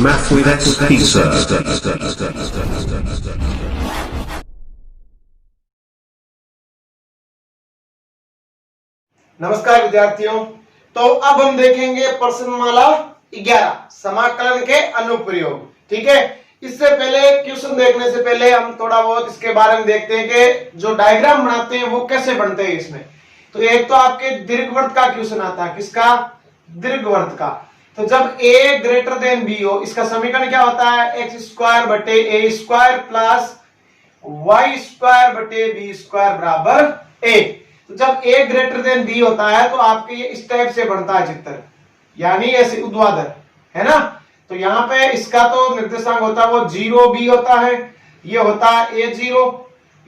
Math with Pizza. नमस्कार विद्यार्थियों। तो अब हम देखेंगे प्रश्नमाला 11 समाकलन के अनुप्रयोग। ठीक है, इससे पहले क्वेश्चन देखने से पहले हम थोड़ा बहुत इसके बारे में देखते हैं कि जो डायग्राम बनाते हैं वो कैसे बनते हैं इसमें। तो एक तो आपके दीर्घवृत्त का क्वेश्चन आता है, किसका? दीर्घवृत्त का। तो जब a ग्रेटर देन b हो, इसका समीकरण क्या होता है? एक्स स्क्वायर बटे ए स्क्वायर प्लस वाई स्क्वायर बटे बी स्क्वायर बराबर a। तो जब a ग्रेटर देन b होता है तो आपके ये इस टाइप से बनता है चित्र, यानी ऐसे ऊर्ध्वाधर, है ना। तो यहाँ पे इसका तो निर्देशांक होता है वो 0b होता है, ये होता है a0,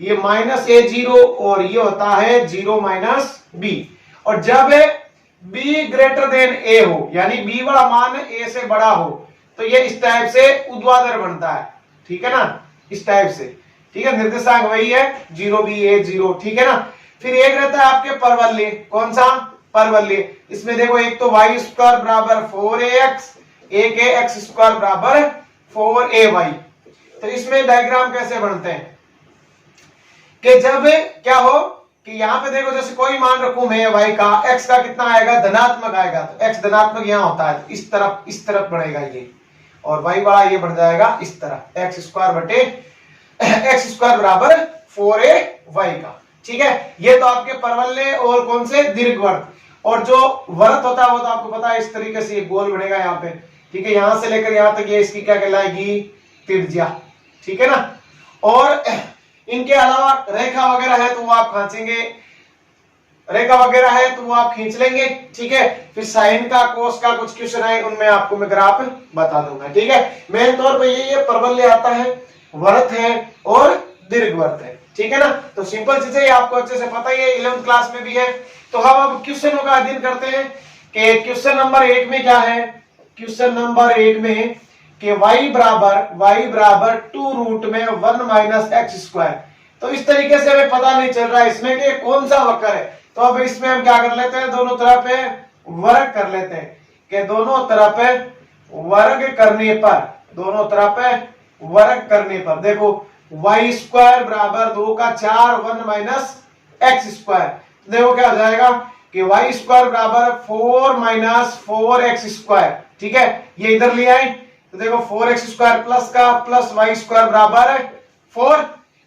ये माइनस a0 और ये होता है 0 माइनस b। और जब b ग्रेटर देन a हो, यानी b वाला मान a से बड़ा हो, तो ये इस टाइप से ऊर्ध्वाधर बनता है। ठीक है ना, इस टाइप से। ठीक है, निर्देशांक वही है 0b a0। ठीक है ना। फिर एक रहता है आपके परवलय। कौन सा? परवलय। इसमें देखो, एक तो y स्क्वायर बराबर 4ax, एक है x स्क्वायर बराबर 4ay। तो इसमें डायग्राम कैसे बनते हैं कि जब क्या हो कि यहाँ पे देखो, जैसे कोई मान रखूं मैं y का, x का कितना आएगा? धनात्मक आएगा। तो x धनात्मक यहाँ होता है, इस तरफ बढ़ेगा ये, और y वाला ये बढ़ जाएगा इस तरफ, x स्क्वायर बटे x स्क्वायर बराबर 4ay का। ठीक है, ये तो आपके परवलय और कौन से? दीर्घवृत्त। और जो वृत्त होता है वो तो आपको पता है, इस तरीके से ये गोल बनेगा यहाँ पे। ठीक है, यहां से लेकर यहां तक ये इसकी क्या कहलाएगी? त्रिज्या। ठीक है ना। और इनके अलावा रेखा वगैरह है तो वो आप खींचेंगे, रेखा वगैरह है तो वो आप खींच लेंगे। ठीक है, फिर साइन का, कोस का कुछ क्वेश्चन है, उनमें आपको मैं ग्राफ बता दूंगा। ठीक है, मेन तौर पर ये परवलय आता है, वृत्त है और दीर्घवृत्त है। ठीक है ना। तो सिंपल चीजें आपको अच्छे से पता ही है, 11th क्लास में भी है। तो हम अब क्वेश्चनों का अध्ययन करते हैं कि क्वेश्चन नंबर 1 में क्या है। क्वेश्चन नंबर 1 में कि y बराबर 2 रूट में 1 माइनस एक्स स्क्वायर। तो इस तरीके से हमें पता नहीं चल रहा है इसमें कि कौन सा वक्र है। तो अब इसमें हम क्या कर लेते हैं, दोनों तरफ वर्ग कर लेते हैं कि दोनों तरफ वर्ग करने पर देखो, y स्क्वायर बराबर 2 का 4, 1 माइनस एक्स स्क्वायर। देखो क्या हो जाएगा कि y स्क्वायर बराबर 4 माइनस 4x स्क्वायर। ठीक है, ये इधर ले आए तो देखो 4x स्क्वायर प्लस का प्लस y स्क्वायर बराबर 4।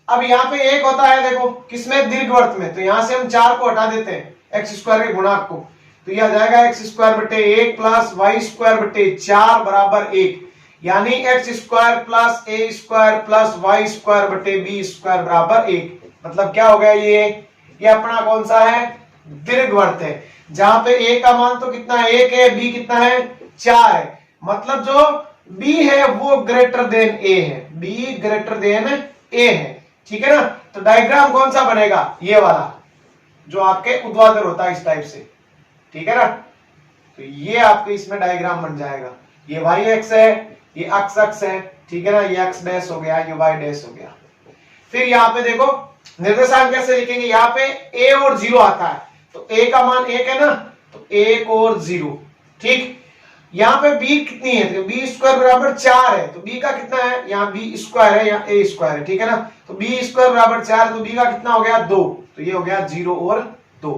अब यहाँ पे एक होता है, देखो किसमें? दीर्घवृत्त में। तो यहां से हम 4 को हटा देते हैं, x स्क्वायर के गुणांक को। तो यह आ जाएगा x स्क्वायर बटे 1 प्लस y स्क्वायर बटे 4 बराबर 1, यानी x square plus a square plus y square बटे b स्क्वायर बराबर 1। मतलब क्या हो गया? ये अपना कौन सा है? दीर्घवृत्त है, जहां पे a का मान तो कितना है? 1 है, b कितना है? 4 है। मतलब जो b है वो ग्रेटर देन a है, b ग्रेटर देन a है। ठीक है ना। तो डायग्राम कौन सा बनेगा? ये वाला, जो आपके ऊर्ध्वाधर होता है इस टाइप से। ठीक है ना। तो ये आपके इसमें डायग्राम बन जाएगा। ये y एक्स है, ये अक्ष है। ठीक है ना, ये x डैश हो गया, ये y डैश हो गया। फिर यहाँ पे देखो निर्देशांक कैसे लिखेंगे, यहाँ पे a और 0 आता है, तो a का मान 1 है ना, तो 1 और 0। ठीक, यहाँ पे b कितनी है? तो b स्क्वायर बराबर 4 है, तो b का कितना है? यहाँ b स्क्वायर है, यहाँ a स्क्वायर है। ठीक है ना। तो b स्क्वायर बराबर 4, तो b का कितना हो गया? 2। तो ये हो गया 0 और 2।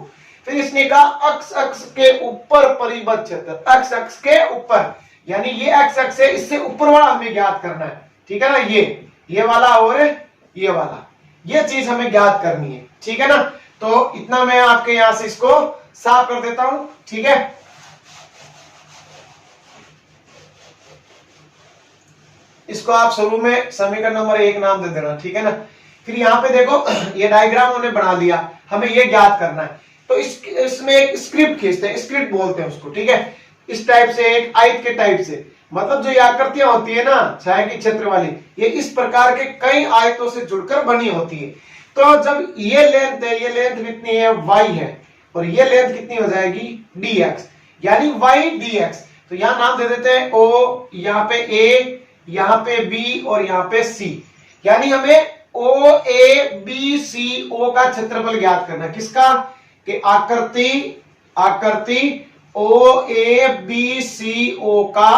फिर इसने कहा अक्ष के ऊपर परिबद्ध क्षेत्र, अक्ष के ऊपर, यानी ये अक्ष है, इससे ऊपर वाला हमें ज्ञात करना है। ठीक है ना, ये वाला और ये वाला, ये चीज हमें ज्ञात करनी है। ठीक है ना। तो इतना मैं आपके यहां से इसको साफ कर देता हूं। ठीक है, इसको आप शुरू में समीकरण नंबर 1 नाम दे देना। ठीक है ना। फिर यहाँ पे देखो ये डायग्राम उन्होंने बना लिया, हमें ये ज्ञात करना है। तो इसमें एक स्क्रिप्ट खींचते हैं, स्क्रिप्ट बोलते हैं उसको। ठीक है, इस टाइप से, एक आयत के टाइप से, मतलब जो ये आकृतियां होती है ना छाया की क्षेत्र वाली, ये इस प्रकार के कई आयतों से जुड़कर बनी होती है। तो जब ये लेंथ है, ये लेंथ कितनी है? y है, और ये लेंथ कितनी हो जाएगी? dx, यानी y dx। तो यहां नाम दे देते हैं o, यहाँ पे a, यहाँ पे b और यहाँ पे c, यानी हमें o a b c o का क्षेत्रफल ज्ञात करना है। किसका? कि आकृति o a b c o का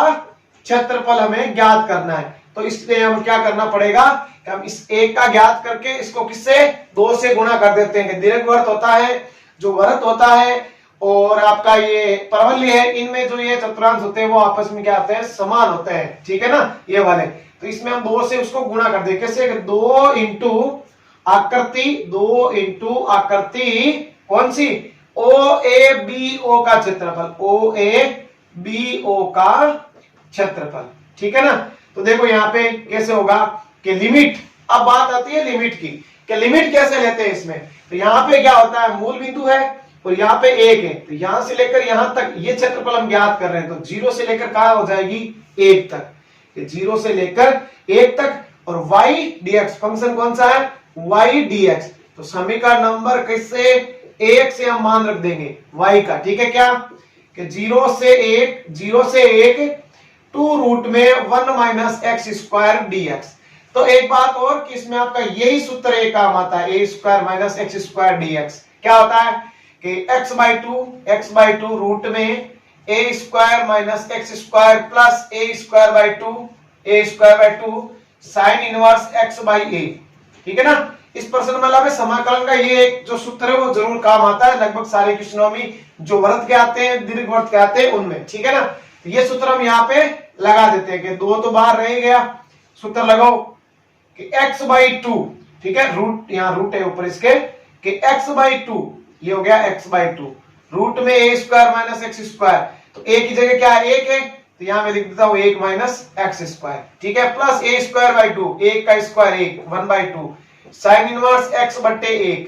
क्षेत्रफल हमें ज्ञात करना है। तो इसलिए हम क्या करना पड़ेगा कि हम इस एक का ज्ञात करके इसको किससे 2 से गुणा कर देते हैं। दीर्घवृत्त होता है, जो वृत्त होता है और आपका ये परवलय है, इनमें जो ये चतुर्थांश होते हैं वो आपस में क्या होते हैं, समान होते हैं, ठीक है ना, ये वाले। तो इसमें हम 2 से उसको गुणा कर दे, कैसे, 2 इंटू आकृति, 2 इंटू आकृति कौन सी, ओ ए बी ओ का क्षेत्रफल, ओ ए बी ओ का क्षेत्रफल, ठीक है ना। तो देखो यहाँ पे कैसे होगा कि लिमिट, अब बात आती है लिमिट की कि लिमिट कैसे लेते हैं इसमें। तो यहाँ पे क्या होता है, मूल बिंदु है और यहाँ पे 1 है, तो यहां से लेकर यहां तक ये क्षेत्रफल हम ज्ञात कर रहे हैं। तो 0 से लेकर कहां हो जाएगी 1 तक, 0 से लेकर 1 तक, और y dx फंक्शन कौन सा है, y dx। तो समीकरण नंबर किससे 1 से हम मान रख देंगे y का, ठीक है, क्या कि 0 से 1 2 रूट में 1 माइनस एक्स स्क्वायर dx। तो एक बात और कि इसमें आपका यही सूत्र एक काम आता है, a square minus x square dx। क्या होता है कि x बाई टू रूट में a square minus x square plus a square by two sine inverse x by a, ठीक है ना। इस प्रश्नमाला में समाकलन का ये एक जो सूत्र है वो जरूर काम आता है, लगभग सारे क्वेश्चनों में जो वृत्त के आते हैं, दीर्घवृत्त के आते हैं उनमें, ठीक है ना। तो ये सूत्र हम यहाँ पे लगा देते हैं कि 2 तो बाहर रह गया, सूत्र लगाओ कि x बाई टू, ठीक है, रूट यहाँ रूट है ऊपर इसके, कि x बाई टू, ये हो गया x बाई टू, रूट में a square minus x square, तो ए की जगह क्या है 1 है, तो यहां मैं लिख देता हूं 1 माइनस एक्स स्क्वायर, ठीक है, plus a square by to, 1 का square 1 by two sine inverse x बटे 1,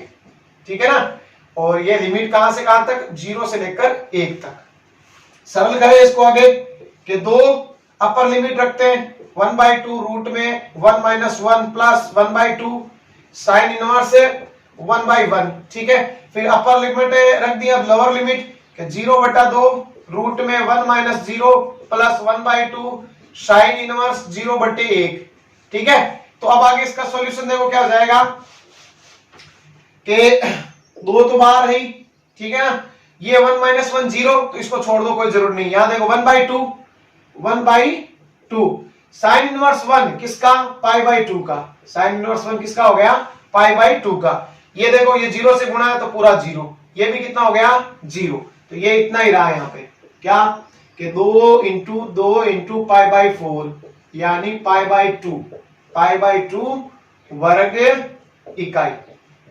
ठीक है ना। और ये लिमिट कहां से कहां तक, 0 से लेकर 1 तक। सरल करें इसको आगे कि 2 अपर लिमिट रखते हैं, 1 बाई टू रूट में 1 minus 1 plus 1 by two sine inverse 1 by 1, ठीक है। फिर अपर लिमिट रख दिया, लोअर लिमिट 0 बटा 2 रूट में 1 minus 0 plus 1 by two sine inverse 0 बटे 1, ठीक है। तो अब आगे इसका सॉल्यूशन देखो क्या हो जाएगा कि 2 तो बाहर है, ठीक है ना, ये 1 माइनस 1 0, तो इसको छोड़ दो, कोई जरूरत नहीं। यहां देखो 1 बाई टू साइन इनवर्स 1 किसका, पाई बाई 2 का, साइन इनवर्स 1 किसका हो गया, पाई बाई 2 का। ये देखो ये 0 से गुणा है तो पूरा 0, ये भी कितना हो गया 0, तो ये इतना ही रहा यहाँ पे, क्या कि 2 इंटू पाई बाई 4 यानी पाई बाई 2 वर्ग इकाई,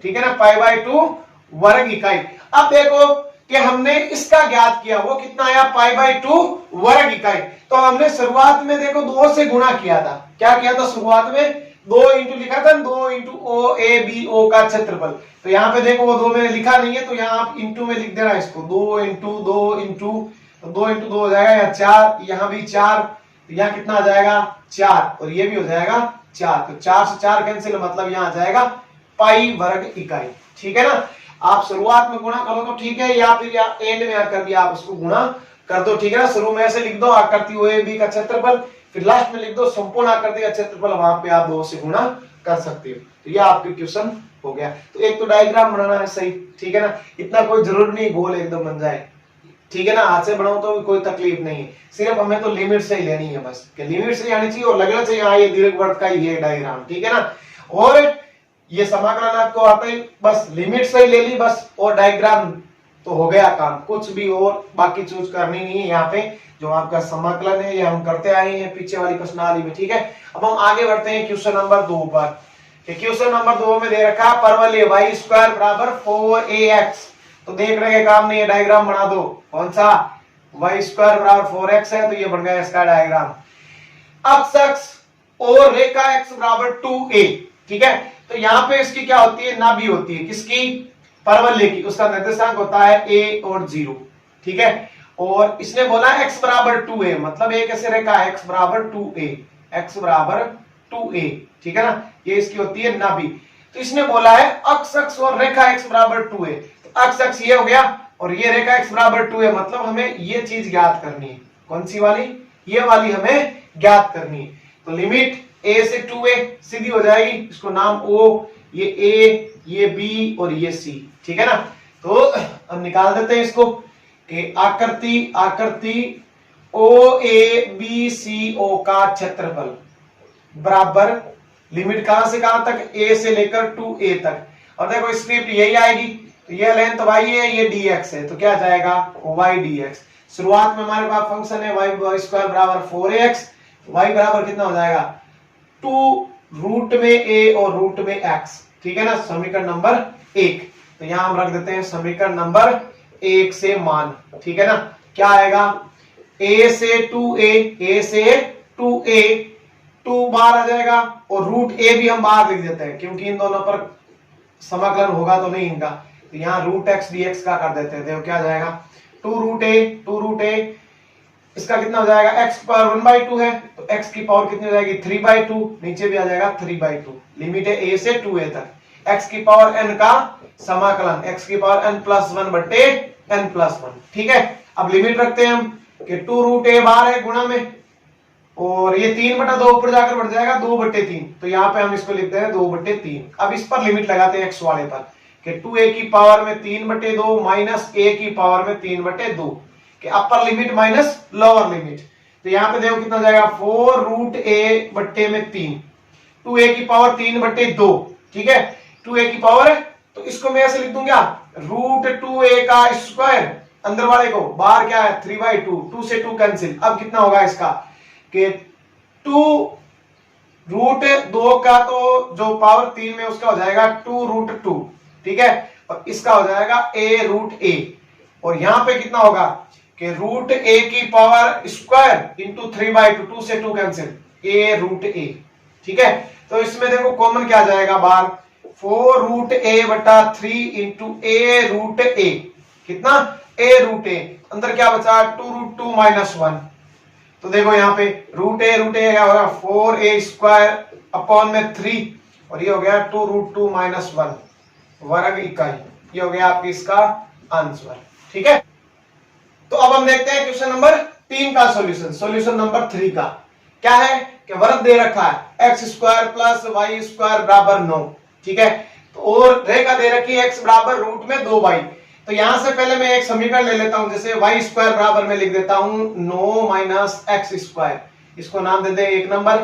ठीक है ना, पाई बाई 2 वर्ग इकाई। अब देखो कि हमने इसका ज्ञात किया, वो कितना आया, पाई बाई 2 वर्ग इकाई। तो हमने शुरुआत में देखो 2 से गुणा किया था, क्या किया था शुरुआत में, 2 इंटू लिखा था, 2 into O A B O का क्षेत्रफल। तो यहाँ पे देखो वो 2 मैंने लिखा नहीं है, तो यहाँ आप इंटू में लिख देना इसको, 2 इंटू तो 2 इंटू 2 हो जाएगा या 4, यहाँ भी 4, तो यहाँ कितना आ जाएगा 4, और ये भी हो जाएगा 4, तो 4 से 4 कैंसिल, मतलब यहाँ आ जाएगा पाई वर्ग इकाई, ठीक है ना। आप शुरुआत में गुणा करो तो ठीक है, या फिर एंड में आकर भी आप उसको गुणा कर दो, ठीक है ना। शुरू में ऐसे लिख दो आकृति ओ ए बी का क्षेत्रफल, फिर लास्ट में लिख दो संपूर्ण आकृति का क्षेत्रफल, वहां पे आप 2 से गुणा कर सकते हो। तो ये आपके क्वेश्चन हो गया। तो एक तो डायग्राम बनाना है सही, ठीक है ना, इतना कोई जरूर नहीं गोल एकदम बन जाए, ठीक है ना, हाथ से बनाओ तो कोई तकलीफ नहीं है, सिर्फ हमें तो लिमिट से ही लेनी है बस, कि लिमिट से आनी चाहिए और लगना चाहिए हाँ ये दीर्घवृत्त का ये डायग्राम, ठीक है ना। और ये समाकलन आपको आता है, बस लिमिट से ही ले ली बस, और डायग्राम तो हो गया काम, कुछ भी और बाकी चूज करनी नहीं है। यहाँ पे जो आपका समाकलन है ये हम करते आए हैं पीछे वाली प्रश्नावली में, ठीक है। अब हम आगे बढ़ते हैं क्वेश्चन नंबर 2 पर। क्वेश्चन नंबर 2 में दे रखा है परवलय y स्क्वायर बराबर 4ax। तो देख रहे हैं काम नहीं है, डायग्राम बना दो, कौन सा, y स्क्वायर बराबर 4x है, तो ये बन गया इसका डायग्राम। अक्ष और रेखा x बराबर 2a, ठीक है। तो यहाँ पे इसकी क्या होती है, नाभि होती है, किसकी, परवलय की, उसका निर्देशांक होता है a और 0, ठीक है। और इसने बोला x बराबर 2a, मतलब एक ऐसे रेखा x बराबर 2a, ठीक है ना, ये इसकी होती है नाभि। तो इसने बोला है अक्ष और रेखा x बराबर 2a, तो अक्ष ये हो गया और ये रेखा x बराबर 2a, मतलब हमें ये चीज ज्ञात करनी है, कौन सी वाली, ये वाली हमें ज्ञात करनी है। तो लिमिट a से 2a सीधी हो जाएगी, इसको नाम o, ये a, ये b और ये c, ठीक है ना। तो हम निकाल देते हैं इसको कि आकृति ओ ए बी सी ओ का क्षेत्रफल बराबर लिमिट कहां से कहां तक, ए से लेकर 2a तक। और देखो स्क्रिप्ट यही आएगी, तो ये लेंथ y है, ये dx है, तो क्या जाएगा y dx। शुरुआत में हमारे पास फंक्शन है y स्क्वायर बराबर 4ax, y बराबर कितना हो जाएगा 2 रूट में a और रूट में x, ठीक है ना, समीकरण नंबर 1। तो यहां हम रख देते हैं समीकरण नंबर 1 से मान, ठीक है ना, क्या आएगा a से 2a 2 बाहर आ जाएगा, और रूट a भी हम बाहर लिख देते हैं क्योंकि इन दोनों पर समाकलन होगा तो नहीं इनका, तो यहाँ रूट एक्स डी एक्स का कर देते हैं। देखो क्या आ जाएगा 2 रूट ए, इसका कितना हो जाएगा x पावर 1/2 है, तो x की पावर कितनी हो जाएगी 3/2, नीचे भी आ जाएगा 3/2। लिमिट है a से 2a तक, x की पावर n का समाकलन x की पावर n+1/n+1, ठीक है। अब लिमिट रखते हैं हम कि 2 रूट ए बाहर है गुणा में, और ये 3/2 ऊपर जाकर बढ़ जाएगा 2/3, तो यहाँ पे हम इसको लिखते हैं 2/3। अब इस पर लिमिट लगाते हैं x वाले पर कि 2a की पावर में 3/2 माइनस a की पावर में 3/2 कि upper limit minus lower limit. तो यहाँ पे देखो कितना हो जाएगा 4 रूट a बट्टे में 3, 2a की पावर 3/2, ठीक है, 2a की पावर है, तो इसको मैं ऐसे लिख दूंगा रूट 2a का स्क्वायर, अंदर वाले को, बाहर क्या है 3/2, 2 से 2 कैंसिल। अब कितना होगा इसका कि 2 रूट 2 का तो जो पावर 3 में उसका हो जाएगा 2 रूट 2, ठीक है, और इसका हो जाएगा a रूट a, और यहां पे कितना होगा कि रूट a की पावर स्क्वायर इंटू 3/2, 2 से 2 कैंसिल, a रूट a, ठीक है। तो इसमें देखो कॉमन क्या आ जाएगा बाहर 4 रूट a बटा 3 इंटू a रूट a, कितना a रूट a, अंदर क्या बचा 2 रूट 2 माइनस 1। तो देखो यहाँ पे रूट ए क्या होगा 4a स्क्वायर अपॉन में 3, और ये हो गया 2 रूट 2 माइनस 1 वर्ग इकाई, ये हो गया आपकी इसका आंसर, ठीक है। तो अब हम देखते हैं क्वेश्चन नंबर 3 का सॉल्यूशन। सॉल्यूशन नंबर 3 का क्या है कि वृत्त दे रखा है x square plus Y square बराबर 9, ठीक है, तो और रेखा दे रखी है x बराबर रूट में 2y। तो यहां से पहले मैं एक समीकरण ले लेता हूं, जैसे y स्क्वायर बराबर में लिख देता हूं 9 माइनस एक्स स्क्वायर, इसको नाम दे दे 1 नंबर।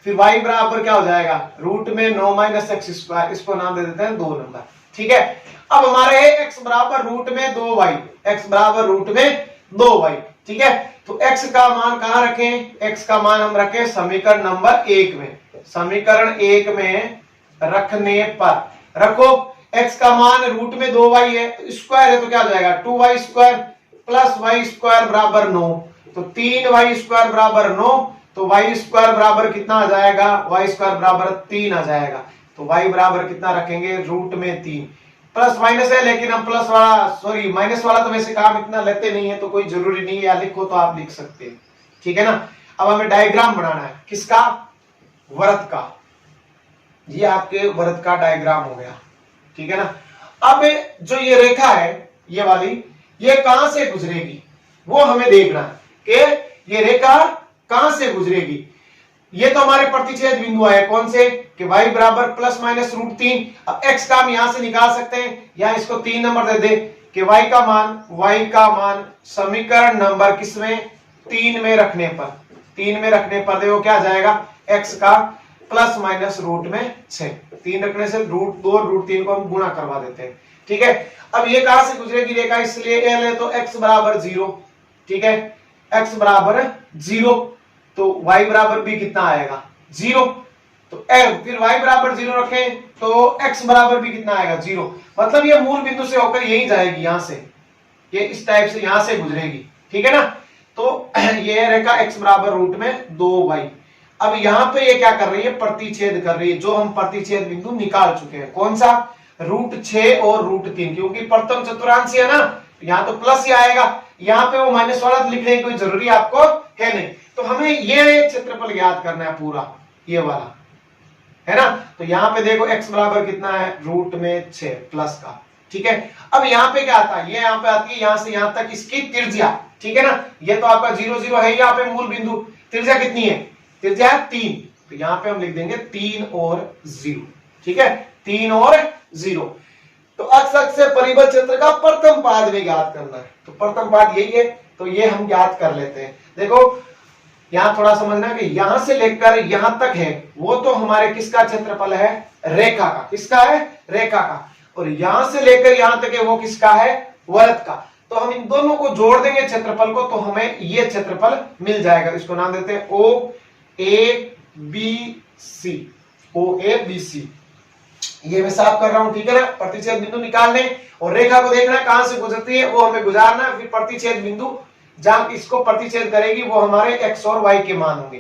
फिर y बराबर क्या हो जाएगा रूट में 9 माइनस एक्स स्क्वायर, इसको नाम दे देते हैं 2 नंबर, ठीक है। अब हमारे है x बराबर रूट में 2y, x बराबर रूट में 2y, ठीक है। तो x का मान कहां रखें, x का मान हम रखें समीकरण नंबर 1 में, समीकरण 1 में रखने पर रखो x का मान रूट में 2y है, तो स्क्वायर है तो क्या हो जाएगा 2y square plus y square बराबर 9, तो 3y स्क्वायर बराबर 9, तो y स्क्वायर बराबर कितना आ जाएगा, y स्क्वायर बराबर 3 आ जाएगा। तो y बराबर कितना रखेंगे रूट में 3, प्लस माइनस है लेकिन हम प्लस वाला सॉरी माइनस वाला तो वैसे काम इतना लेते नहीं है, तो कोई जरूरी नहीं है, या लिखो तो आप लिख सकते हैं, ठीक है ना। अब हमें डायग्राम बनाना है किसका, वृत्त का, ये आपके वृत्त का डायग्राम हो गया, ठीक है ना। अब जो ये रेखा है ये वाली, ये कहां से गुजरेगी वो हमें देखना है कि ये रेखा कहां से गुजरेगी। ये तो हमारे प्रतिच्छेद बिंदु है, कौन से कि y बराबर प्लस माइनस रूट 3। अब x का हम यहां से निकाल सकते हैं, या इसको 3 नंबर दे दे कि y का मान समीकरण नंबर किसमें 3 में रखने पर, 3 में रखने पर देखो क्या जाएगा x का प्लस माइनस रूट में 6, 3 रखने से रूट 2 रूट 3 को हम गुणा करवा देते हैं, ठीक है। अब ये कहां से गुजरेगी रेखा, इसलिए l है तो x बराबर 0, ठीक है, x बराबर 0, तो y बराबर भी कितना आएगा 0, तो फिर y बराबर 0 रखें तो x बराबर भी कितना आएगा 0, मतलब ये मूल बिंदु से होकर यही जाएगी, यहां से ये इस टाइप से यहां से गुजरेगी, ठीक है ना। तो ये रेखा x बराबर रूट में 2y। अब यहां पे ये क्या कर रही है, प्रतिच्छेद कर रही है, जो हम प्रतिच्छेद बिंदु निकाल चुके हैं, कौन सा रूट 6 और रूट 3, क्योंकि प्रथम चतुर्थांश है ना, यहाँ तो प्लस ही आएगा, यहाँ पे वो माइनस वाला लिखने की कोई जरूरी आपको है नहीं। तो हमें ये क्षेत्रफल याद करना है पूरा, ये वाला है ना। तो यहाँ पे देखो x बराबर कितना है रूट में 6 प्लस का, ठीक है। अब यहाँ पे क्या आता है, ये यहाँ पे आती है यहाँ से यहाँ तक इसकी त्रिज्या, ठीक है ना। ये तो आपका 0 0 है यहाँ पे मूल बिंदु, त्रिज्या कितनी है, त्रिज्या है 3, तो यहाँ पे हम लिख देंगे 3 और 0, ठीक है, 3 और 0। तो अक्ष से परिबद्ध क्षेत्र का प्रथम पाद में ज्ञात करना है, तो प्रथम पाद यही है, तो ये हम ज्ञात कर लेते हैं। देखो यहां थोड़ा समझना कि यहां से लेकर यहां तक है वो तो हमारे किसका क्षेत्रफल है, रेखा का। किसका है, रेखा का। और यहां से लेकर यहां तक है वो किसका है, वृत्त का। तो हम इन दोनों को जोड़ देंगे क्षेत्रफल को, तो हमें ये क्षेत्रफल मिल जाएगा। इसको नाम देते हैं ओ ए बी सी, ओ ए बी सी। ये मैं साफ कर रहा हूं, ठीक है ना। प्रतिच्छेद बिंदु निकालने और रेखा को देखना कहां से गुजरती है, वो हमें गुजारना, फिर प्रतिच्छेद बिंदु जहां इसको प्रतिच्छेद करेगी वो हमारे x और y के मान होंगे।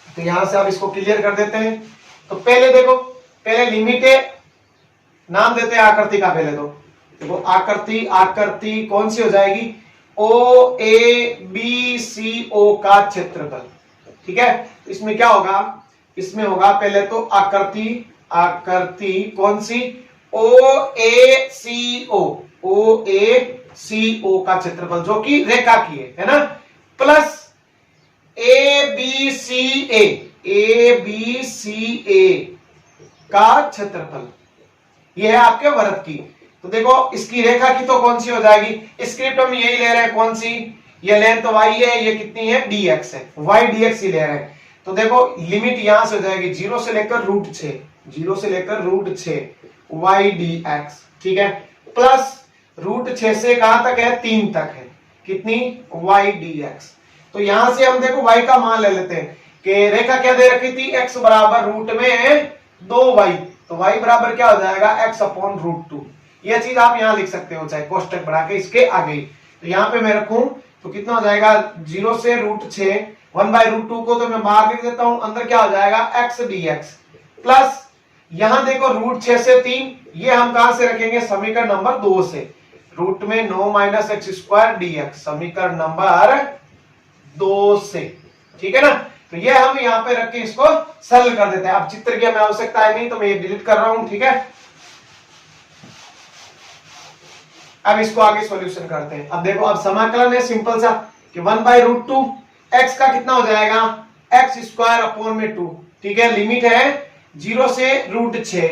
तो यहां से आप इसको क्लियर कर देते हैं। तो पहले देखो, पहले लिमिट है, नाम देते हैं आकृति का। पहले तो देखो आकृति, आकृति कौन सी हो जाएगी, ओ ए बी सी ओ का क्षेत्रफल, ठीक है। इसमें क्या होगा, इसमें होगा पहले तो आकृति, आकृति कौन सी, ओ ए सी ओ, ओ ए सी ओ का क्षेत्रफल जो कि रेखा की है ना, plus A B C A, A B C A का क्षेत्रफल, यह है आपके वृत्त की। तो देखो इसकी रेखा की तो कौन सी हो जाएगी, स्क्रिप्ट हम यही ले रहे हैं, कौन सी, ये लेंथ y है, ये कितनी है, dx है, y dx ही ले रहे हैं। तो देखो लिमिट यहां से हो जाएगी 0 से लेकर √6, 0 से लेकर √6 y dx, ठीक है, प्लस √6 से कहां तक है, 3 तक है, कितनी, y dx। तो यहां से हम देखो y का मान ले लेते हैं कि रेखा क्या दे रखी थी, x बराबर √2y, तो y बराबर क्या हो जाएगा, x/√2। यह चीज आप यहां लिख सकते हो, चाहे कोष्टक बढ़ा के इसके आगे। तो यहां पे मैं रखूं तो कितना हो जाएगा, 0 से √6, 1/√2 को तो मैं बाहर लिख देता हूं, अंदर क्या हो जाएगा, x dx, प्लस यहां देखो √6 से 3, ये हम कहां से रखेंगे, समीकरण नंबर 2 से, रूट में 9 - x² dx, समीकरण नंबर 2 से, ठीक है ना। तो ये हम यहां पे रख के इसको सरल कर देते हैं। अब चित्र की हमें आवश्यकता है नहीं, तो मैं ये डिलीट कर रहा हूं, ठीक है। अब इसको आगे सॉल्यूशन करते हैं। अब देखो, अब समाकलन है सिंपल सा कि 1/√2, x का कितना हो जाएगा, x²/2, ठीक है। लिमिट है 0 से √6,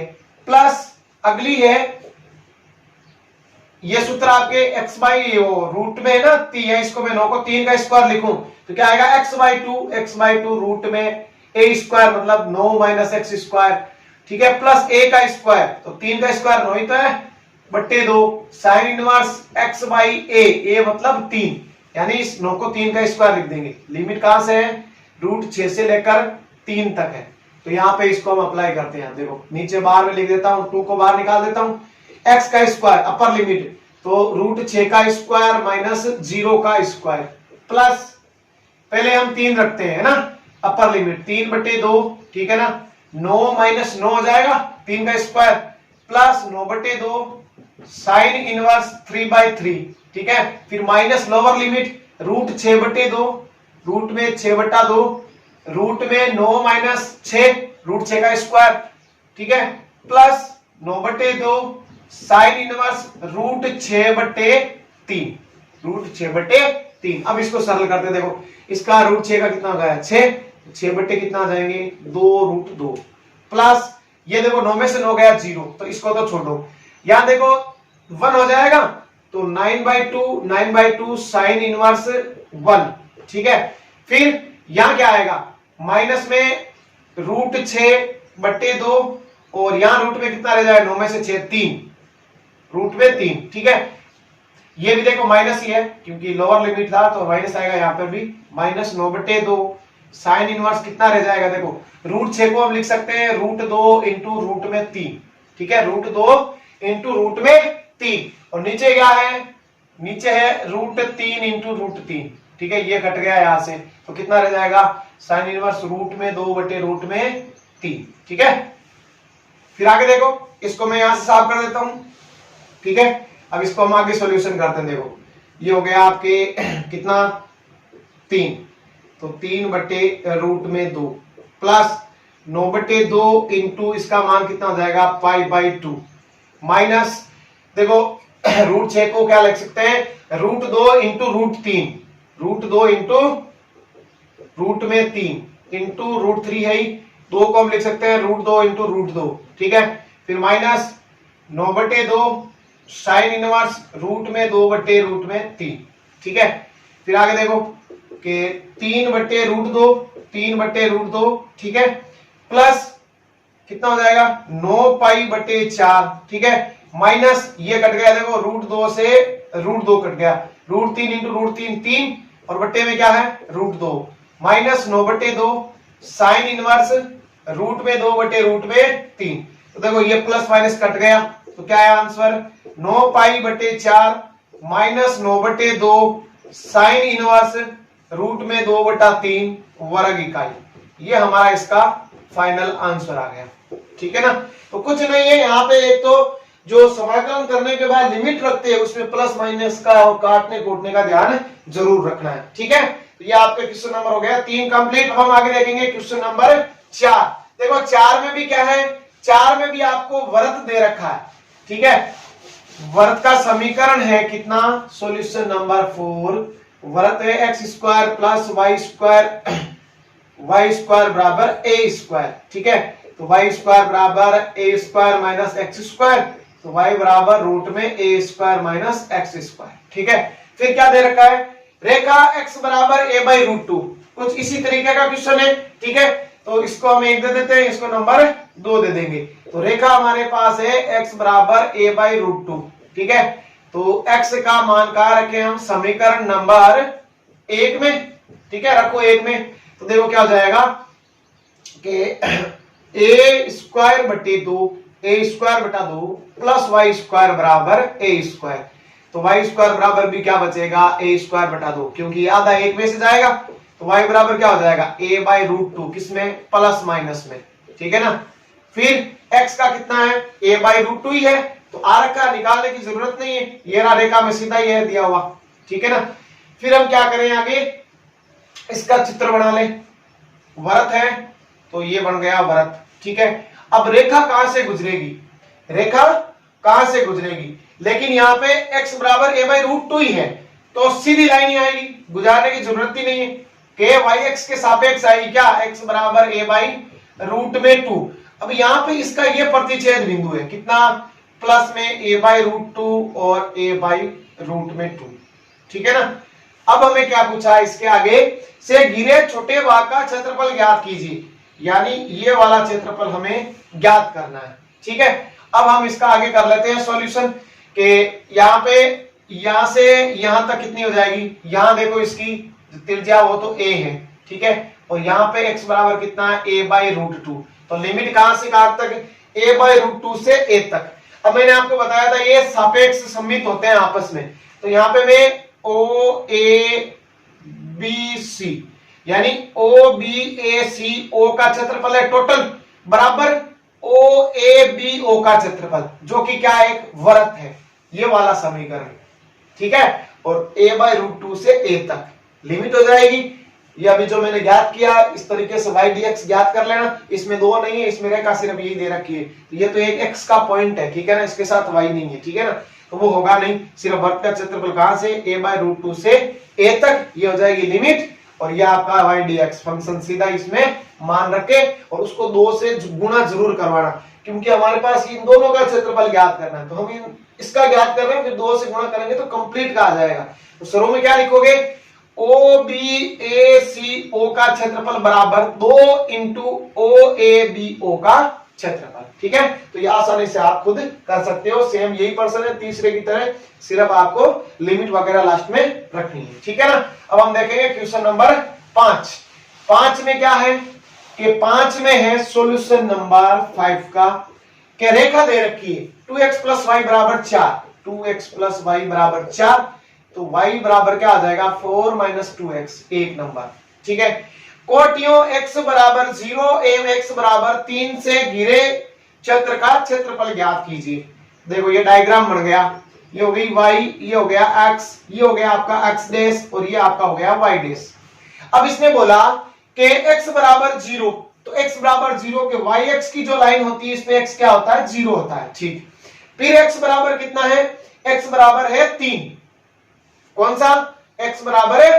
प्लस अगली है, ये सूत्र आपके x/ रूट में है ना, 3 है, इसको मैं 9 को 3 का स्क्वायर लिखूं तो क्या आएगा, x/2 रूट में a² मतलब 9 - x², ठीक है, प्लस a का स्क्वायर, तो 3 का स्क्वायर 9 ही तो है, बट्टे 2 साइन इनवर्स x/a, a मतलब 3, यानी इस 9 को 3 का स्क्वायर लिख देंगे। लिमिट कहां से है, √6 से लेकर 3 तक है। तो यहाँ पे इसको हम अप्लाई करते हैं। देखो नीचे बाहर में लिख देता हूं, 2 को बाहर निकाल देता हूं, x का स्क्वायर अपर लिमिट, तो √6 का स्क्वायर माइनस 0 का स्क्वायर, प्लस पहले हम 3 रखते हैं ना, अपर लिमिट 3/2, ठीक है ना, 9 - 9 हो जाएगा, 3 का स्क्वायर, प्लस 9/2 साइन इनवर्स 3/3, ठीक है, फिर माइनस लोअर लिमिट √6/2, रूट में 6/2, रूट में 9 - 6, √6 का स्क्वायर, ठीक है, प्लस 9/2 साइन इनवर्स √6/3, √6/3। अब इसको सरल करते हैं। देखो इसका √6 का कितना हो गया, 6, 6 कितना आ जाएंगे, 2√2, प्लस ये देखो 9 में से 9 गया 0, तो इसको तो छोड़ो, यहां देखो 1 हो जाएगा, तो 9/2 साइन इनवर्स 1, ठीक है। फिर यहां क्या आएगा, माइनस में √6/2, और यहां रूट में कितना रह जाएगा, 9 में से 6 3, रूट में 3, ठीक है। ये भी देखो माइनस ही है क्योंकि लोअर लिमिट था, तो माइनस आएगा यहाँ पर भी, माइनस 9/2 साइन इनवर्स कितना रह जाएगा, देखो √6 को हम लिख सकते हैं √2 इंटू रूट में 3, ठीक है, √2 इंटू रूट में 3, और नीचे क्या है, नीचे है √3 इंटू √3, ठीक है, ये कट गया यहां से, तो कितना रह जाएगा, साइन इनवर्स √2/√3, ठीक है। फिर आगे देखो, इसको मैं यहां से साफ कर देता हूं, ठीक है। अब इसको हम आगे सॉल्यूशन करते हैं। देखो ये हो गया आपके कितना, 3, तो 3/√2 प्लस 9/2 इंटू इसका मान कितना हो जाएगा, π/2, माइनस देखो √6 को क्या लिख सकते हैं, √2 इंटू √3, √2 इंटू रूट में 3 इंटू √3 है ही, 2 को हम लिख सकते हैं √2 इंटू √2, ठीक है। फिर माइनस 9/2 साइन इनवर्स रूट में 2/√3, ठीक है। फिर आगे देखो कि 3/√2, 3/√2, ठीक है, प्लस कितना हो जाएगा 9π/4, ठीक है, माइनस ये कट गया, देखो √2 से √2 कट गया, √3 × √3 3 और बट्टे में क्या है √2, माइनस 9/2 साइन इनवर्स √2/√3। तो देखो ये प्लस माइनस कट गया, तो क्या है आंसर 9π/4 माइनस 9/2 साइन इनवर्स √2/3 वर्ग इकाई। ये हमारा इसका फाइनल आंसर आ गया, ठीक है ना। तो कुछ नहीं है यहाँ पे, एक तो जो समाकलन करने के बाद लिमिट रखते हैं उसमें प्लस माइनस का और काटने कोटने का ध्यान जरूर रखना है, ठीक है। तो ये आपका क्वेश्चन नंबर हो गया 3 कंप्लीट। अब हम आगे देखेंगे क्वेश्चन नंबर 4। देखो 4 में भी क्या है, 4 में भी आपको वर्त दे रखा है, ठीक है। वर्त का समीकरण है कितना, सॉल्यूशन नंबर 4, वर्त है x² + y² बराबर a², ठीक है। तो y² बराबर a² - x², तो y बराबर √a² - x², ठीक है। फिर क्या दे रखा है, रेखा x बराबर a/√2, कुछ इसी तरीके का क्वेश्चन है, ठीक है। तो इसको हम 1 दे देते हैं, इसको नंबर 2 दे देंगे। तो रेखा हमारे पास है x बराबर a/√2, ठीक है। तो x का मान कहा रखे हम समीकरण नंबर 1 में, ठीक है, रखो 1 में। तो देखो क्या हो जाएगा कि a²/2 a²/2 प्लस y² बराबर a²। तो y² बराबर भी क्या बचेगा a²/2, क्योंकि आधा 1 में से जाएगा, तो y बराबर क्या हो जाएगा a/√2, किसमें प्लस माइनस में, ठीक है ना। फिर x का कितना है a/√2 ही है, तो आर का निकालने की जरूरत नहीं है, ये रहा रेखा में सीधा ये दिया हुआ, ठीक है ना। फिर हम क्या करें आगे, इसका चित्र बना ले, वृत्त है तो ये बन गया वृत्त, ठीक है। अब रेखा कहां से गुजरेगी, रेखा कहां से गुजरेगी, लेकिन यहाँ पे x बराबर a/√2 ही है, तो सीधी लाइन ही आएगी, गुजारने की जरूरत ही नहीं है, के yx के सापेक्ष आएगी क्या, x बराबर a/√2। अब यहाँ पे इसका ये प्रतिच्छेद बिंदु है कितना, प्लस में a/√2 और a/√2, ठीक है ना। अब हमें क्या पूछा है, इसके आगे से घिरे छोटे भाग का क्षेत्रफल ज्ञात कीजिए, यानी ये वाला क्षेत्रफल हमें ज्ञात करना है, ठीक है। अब हम इसका आगे कर लेते हैं सॉल्यूशन, के यहाँ पे यहां से यहां तक कितनी हो जाएगी, यहां देखो इसकी त्रिज्या वो तो a है, ठीक है, और यहाँ पे x बराबर कितना है a/√2। तो लिमिट कहां से कहां तक, a/√2 से a तक। अब मैंने आपको बताया था ये सापेक्ष सममित होते हैं आपस में, तो यहाँ पे मैं OABC यानी OBACO का क्षेत्रफल है टोटल बराबर OABO का क्षेत्रफल, जो कि क्या एक वृत्त है, ये वाला समीकरण, ठीक है। और a/√2 से a तक लिमिट हो जाएगी। ये अभी जो मैंने ज्ञात किया इस तरीके से y dx ज्ञात कर लेना, इसमें 2 नहीं है, इसमें रेखा सिर्फ यही दे रखी है, तो ये तो एक x का पॉइंट है, ठीक है ना, इसके साथ y नहीं है, ठीक है ना, तो वो होगा नहीं। सिर्फ वृत्त का क्षेत्रफल कहां से a/√2 से a तक, ये हो जाएगी लिमिट, और ये आपका y dx फंक्शन सीधा इसमें मान रखे और उसको 2 से गुणा जरूर करवाना, क्योंकि हमारे पास इन दोनों का क्षेत्रफल ज्ञात करना है, तो हम इसका ज्ञात कर रहे हैं, फिर 2 से गुणा करेंगे तो कंप्लीट का आ जाएगा। तो शुरू में क्या लिखोगे, OBACO का क्षेत्रफल बराबर 2 × OABO का क्षेत्रफल, ठीक है। तो ये आसानी से आप खुद कर सकते हो, सेम यही प्रश्न है तीसरे की तरह, सिर्फ आपको लिमिट वगैरह लास्ट में रखनी है, ठीक है ना। अब हम देखेंगे क्वेश्चन नंबर 5। 5 में क्या है कि 5 में है सॉल्यूशन नंबर 5 का, कि रेखा दे रखी है 2x + y बराबर 4, 2x + y बराबर 4, तो y बराबर क्या आ जाएगा 4 - 2x, एक नंबर, ठीक है। कोटियों x बराबर 0 एवं x बराबर 3 से घिरे क्षेत्र का क्षेत्रफल ज्ञात कीजिए। देखो ये डायग्राम बन गया, ये हो गई y, ये हो गया x, ये हो गया आपका x डैश और ये आपका हो गया y डैश। अब इसने बोला कि x बराबर 0, तो x बराबर 0 के yx की जो लाइन होती है इसमें x क्या होता है 0 होता है, ठीक। फिर x बराबर कितना है, x बराबर है 3, कौन सा x बराबर है,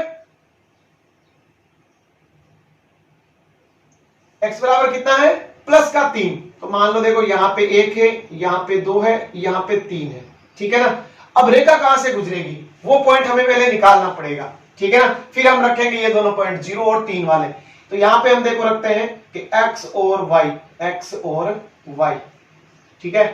x बराबर कितना है प्लस का 3, तो मान लो देखो यहाँ पे 1 है, यहाँ पे 2 है, यहाँ पे 3 है, ठीक है ना। अब रेखा कहां से गुजरेगी वो पॉइंट हमें पहले निकालना पड़ेगा, ठीक है ना। फिर हम रखेंगे ये दोनों पॉइंट 0 और 3 वाले। तो यहां पे हम देखो रखते हैं कि x और y, ठीक है।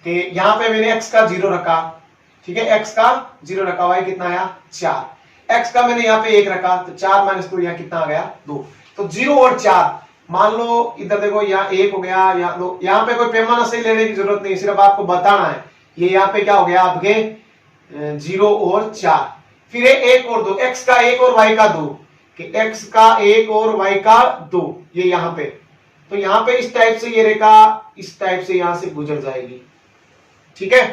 कि यहां पे मैंने x का 0 रखा, ठीक है, x का 0 रखा, y कितना आया 4, x का मैंने यहाँ पे 1 रखा, तो 4 माइनस 2 यहाँ कितना आ गया 2। तो 0 और 4, मान लो इधर देखो यहाँ 1 हो गया, यहाँ 2, यहाँ पे कोई पैमाना सही लेने की जरूरत नहीं, सिर्फ आपको बताना है। ये यहाँ पे क्या हो गया आपके 0 और 4, फिर 1 और 2, x का 1 और y का 2, कि x का 1 और y का 2, ये यहाँ पे। तो यहाँ पे इस टाइप से ये रेखा इस टाइप से यहां से गुजर जाएगी, ठीक है।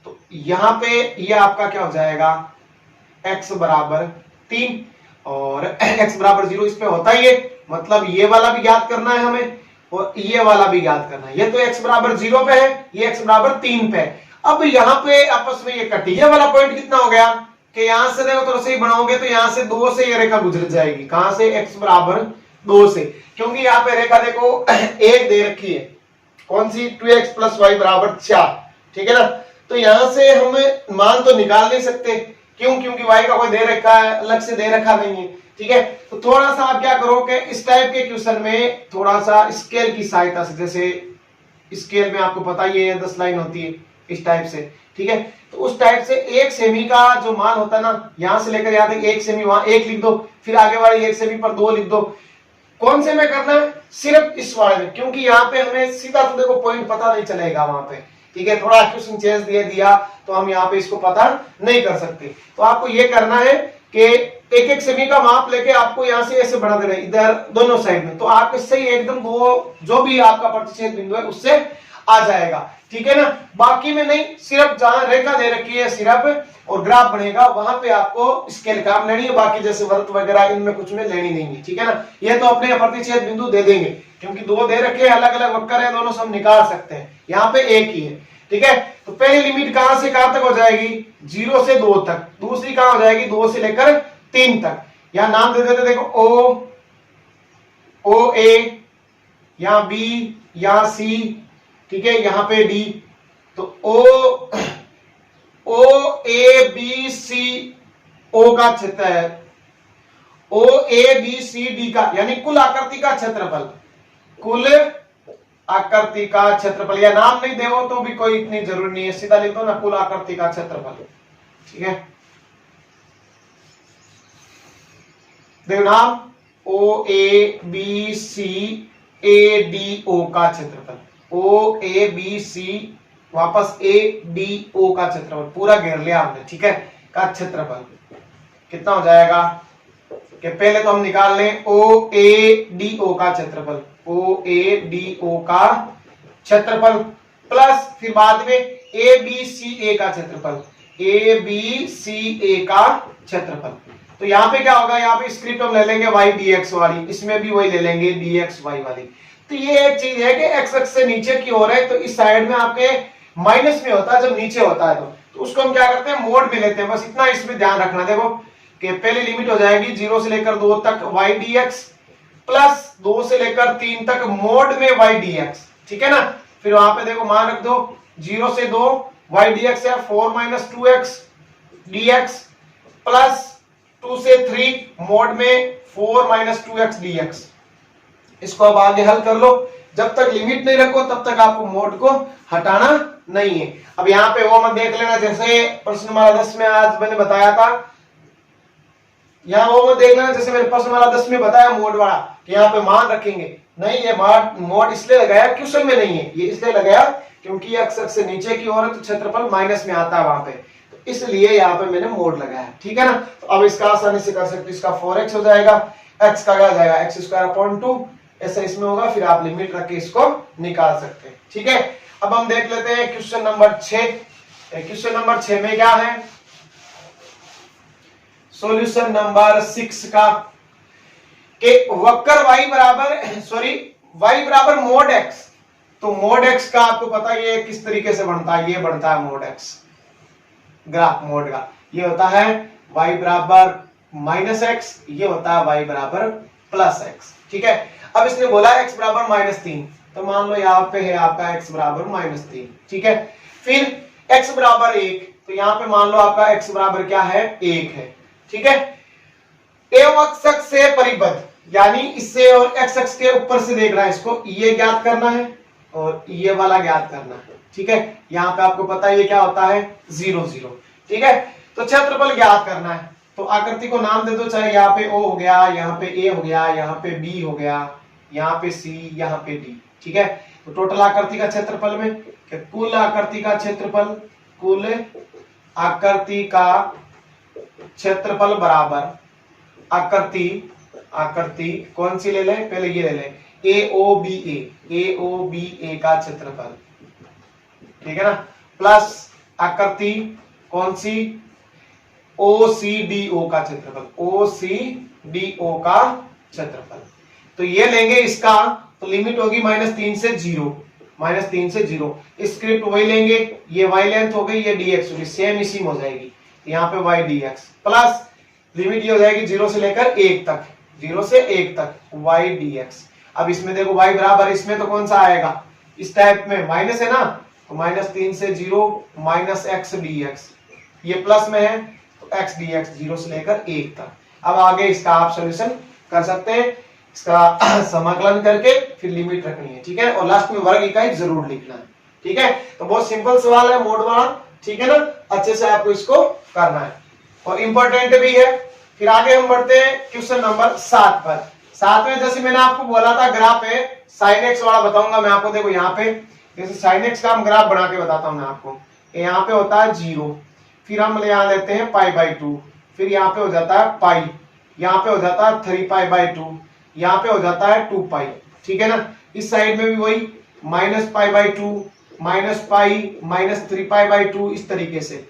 तो यहां पे ये आपका क्या हो जाएगा x बराबर 3 और x बराबर 0 इस पे होता ही है, मतलब ये वाला भी ज्ञात करना है हमें और ये वाला भी ज्ञात करना है। ये तो x बराबर 0 पे है, ये x बराबर 3 पे है। अब यहाँ पे आपस में ये कटी, ये वाला पॉइंट कितना हो गया कि यहां से देखो थोड़ा सही बनाओगे तो यहां से 2 से ये रेखा गुजर जाएगी, कहां से x बराबर 2 से, क्योंकि यहाँ पे रेखा देखो एक दे रखी है, कौन सी 2x प्लस y बराबर 4, ठीक है ना। तो यहां से हम मान तो निकाल नहीं सकते, क्यों, क्योंकि y का कोई दे रखा है, अलग से दे रखा नहीं है, ठीक है। तो थोड़ा सा आप क्या करो कि इस टाइप के क्वेश्चन में थोड़ा सा स्केल की सहायता से, जैसे स्केल में आपको पता ही है 10 लाइन होती है इस टाइप से, ठीक है। तो उस टाइप से 1 सेमी का जो मान होता है ना, यहां से लेकर यहां तक 1 सेमी, वहां 1 लिख दो, फिर आगे वाले 1 सेमी पर 2 लिख दो। कौन से में करना है, सिर्फ इस वाले में, क्योंकि यहाँ पे हमें सीधा तो देखो पॉइंट पता नहीं चलेगा वहां पे, ठीक है। थोड़ा क्वेश्चन चेंज दिया तो हम यहाँ पे इसको पता नहीं कर सकते। तो आपको ये करना है कि 1-1 सेमी का माप लेके आपको यहाँ से ऐसे बढ़ा देना इधर दोनों साइड में, तो आपके सही एकदम वो जो भी आपका प्रतिच्छेद बिंदु है उससे आ जाएगा, ठीक है ना। बाकी में नहीं, सिर्फ जहां रेखा दे रखी है सिर्फ और ग्राफ बनेगा वहां पे आपको स्केल काम लेनी है, बाकी जैसे वृत्त वगैरह इनमें कुछ में लेनी नहीं है, ठीक है ना। ये तो अपने प्रतिच्छेद बिंदु दे देंगे, क्योंकि 2 दे रखे हैं, अलग अलग वक्र है, दोनों से हम निकाल सकते हैं, यहाँ पे एक ही है, ठीक है। तो पहली लिमिट कहां से कहां तक हो जाएगी 0 से 2 तक, दूसरी कहां हो जाएगी 2 से लेकर 3 तक। यहां नाम दे देते देखो ओ ए, यहां बी, यहां सी, ठीक है, यहां पे डी। तो ओ ए बी सी ओ का क्षेत्र है, ओ ए बी सी डी का, यानी कुल आकृति का क्षेत्रफल, कुल आकृति का क्षेत्रफल, या नाम नहीं देवो तो भी कोई इतनी जरूरी नहीं है, सीधा लिख दो ना, कुल आकृति का क्षेत्रफल, ठीक है। देखो नाम ओ ए B C A D O का क्षेत्रफल, ओ ए बी सी वापस ए डी ओ का क्षेत्रफल पूरा घेर लिया हमने, ठीक है, का क्षेत्रफल कितना हो जाएगा कि पहले तो हम निकाल लें ओ ए डी ओ का क्षेत्रफल, ओ ए डी ओ का क्षेत्रफल प्लस फिर बाद में ए बी सी ए का क्षेत्रफल, ए बी सी ए का क्षेत्रफल। तो यहाँ पे क्या होगा, यहाँ पे स्क्रिप्ट हम ले लेंगे y dx वाली, इसमें भी वही ले लेंगे dx y वाली। तो ये एक चीज है कि x अक्ष से नीचे की ओर है, तो इस साइड में आपके माइनस में होता है जब नीचे होता है, तो उसको हम क्या करते हैं मोड में लेते हैं, बस इतना इसमें ध्यान रखना। देखो कि पहली लिमिट हो जाएगी 0 से लेकर 2 तक y dx प्लस 2 से लेकर 3 तक मोड में y dx, ठीक है ना। फिर वहां पे देखो मान रख दो 0 से 2 y dx है 4 माइनस 2x dx प्लस 2 से 3 मोड में 4 माइनस 2x dx। इसको अब आगे हल कर लो, जब तक लिमिट नहीं रखो तब तक आपको मोड को हटाना नहीं है। अब यहाँ पे वो मत देख लेना, जैसे प्रश्न नंबर 10 में आज मैंने बताया था, यहाँ वो मत देख लेना जैसे मैंने प्रश्न नंबर 10 में बताया मोड वाला कि यहाँ पे मान रखेंगे, नहीं, ये मोड इसलिए लगाया क्वेश्चन में नहीं है, ये इसलिए लगाया क्योंकि x अक्ष से नीचे की ओर है तो क्षेत्रफल माइनस में आता है वहां पे, तो इसलिए यहाँ पे मैंने मोड लगाया, ठीक है ना। तो अब इसका आसानी से कर सकते, इसका 4x हो जाएगा, x का क्या हो जाएगा x²/2, ऐसा इसमें होगा, फिर आप लिमिट रख के इसको निकाल सकते हैं, ठीक है। अब हम देख लेते हैं क्वेश्चन नंबर 6। क्वेश्चन नंबर 6 में क्या है, सॉल्यूशन नंबर 6 का कि वक्र y बराबर मोड x, तो मोड x का आपको पता है ये किस तरीके से बनता है, ये बनता है मोड x, ग्राफ मोड का ये होता है y बराबर -x, ये होता है y बराबर +x, ठीक है। अब इसने बोला x बराबर -3, तो मान लो यहाँ पे है आपका x बराबर -3, ठीक है। फिर x बराबर 1, तो यहाँ पे मान लो आपका x बराबर क्या है 1 है, ठीक है। एवं x अक्ष से परिबद्ध, यानी इससे और x अक्ष के ऊपर से देख रहा है, इसको ये ज्ञात करना है और ये वाला ज्ञात करना है, ठीक है। यहाँ पे आपको पता है ये क्या होता है, 0 0, ठीक है। तो क्षेत्रफल ज्ञात करना है, तो आकृति को नाम दे दो, चाहे यहाँ पे O हो गया, यहाँ पे A हो गया, यहाँ पे B हो गया, यहाँ पे C, यहाँ पे D, ठीक है। तो टोटल आकृति का क्षेत्रफल में कुल आकृति का क्षेत्रफल, कुल आकृति का क्षेत्रफल बराबर आकृति कौन सी ले लें, पहले ये ले लें, AOBA का क्षेत्रफल, ठीक है ना, प्लस आकृति कौन सी, OCDO का क्षेत्रफल, OCDO का क्षेत्रफल। तो ये लेंगे इसका, तो लिमिट होगी -3 से 0, -3 से 0। स्क्रिप्ट वही लेंगे, ये y लेंथ हो गई, ये dx होगी, सेम इसी में हो जाएगी, यहाँ पे y dx प्लस लिमिट ये हो जाएगी 0 से लेकर 1 तक, 0 से 1 तक y dx। अब इसमें देखो y बराबर, इसमें तो कौन सा आएगा, इस टाइप में माइनस है ना, तो -3 से 0 -x dx, ये प्लस में है तो x dx 0 से लेकर 1 तक। अब आगे इसका आप सॉल्यूशन कर सकते हैं, इसका समाकलन करके फिर लिमिट रखनी है, ठीक है, और लास्ट में वर्ग इकाई जरूर लिखना है, ठीक है। तो बहुत सिंपल सवाल है, मोड वाला, ठीक है ना, अच्छे से आपको इसको करना है और इंपॉर्टेंट भी है। फिर आगे हम बढ़ते हैं क्वेश्चन नंबर 7 पर। 7 में जैसे मैंने आपको बोला था ग्राफ है sin x वाला बताऊंगा मैं आपको, देखो यहाँ पे जैसे sin x का हम ग्राफ बना के बताता हूँ मैं आपको, यहाँ पे होता है 0, फिर हम यहाँ लेते हैं π/2, फिर यहाँ पे हो जाता है पाई, यहाँ पे हो जाता है 3π/2, यहाँ पे हो जाता है 2π, ठीक है ना। इस साइड में भी वही -π/2 -π -3π/2, इस तरीके से।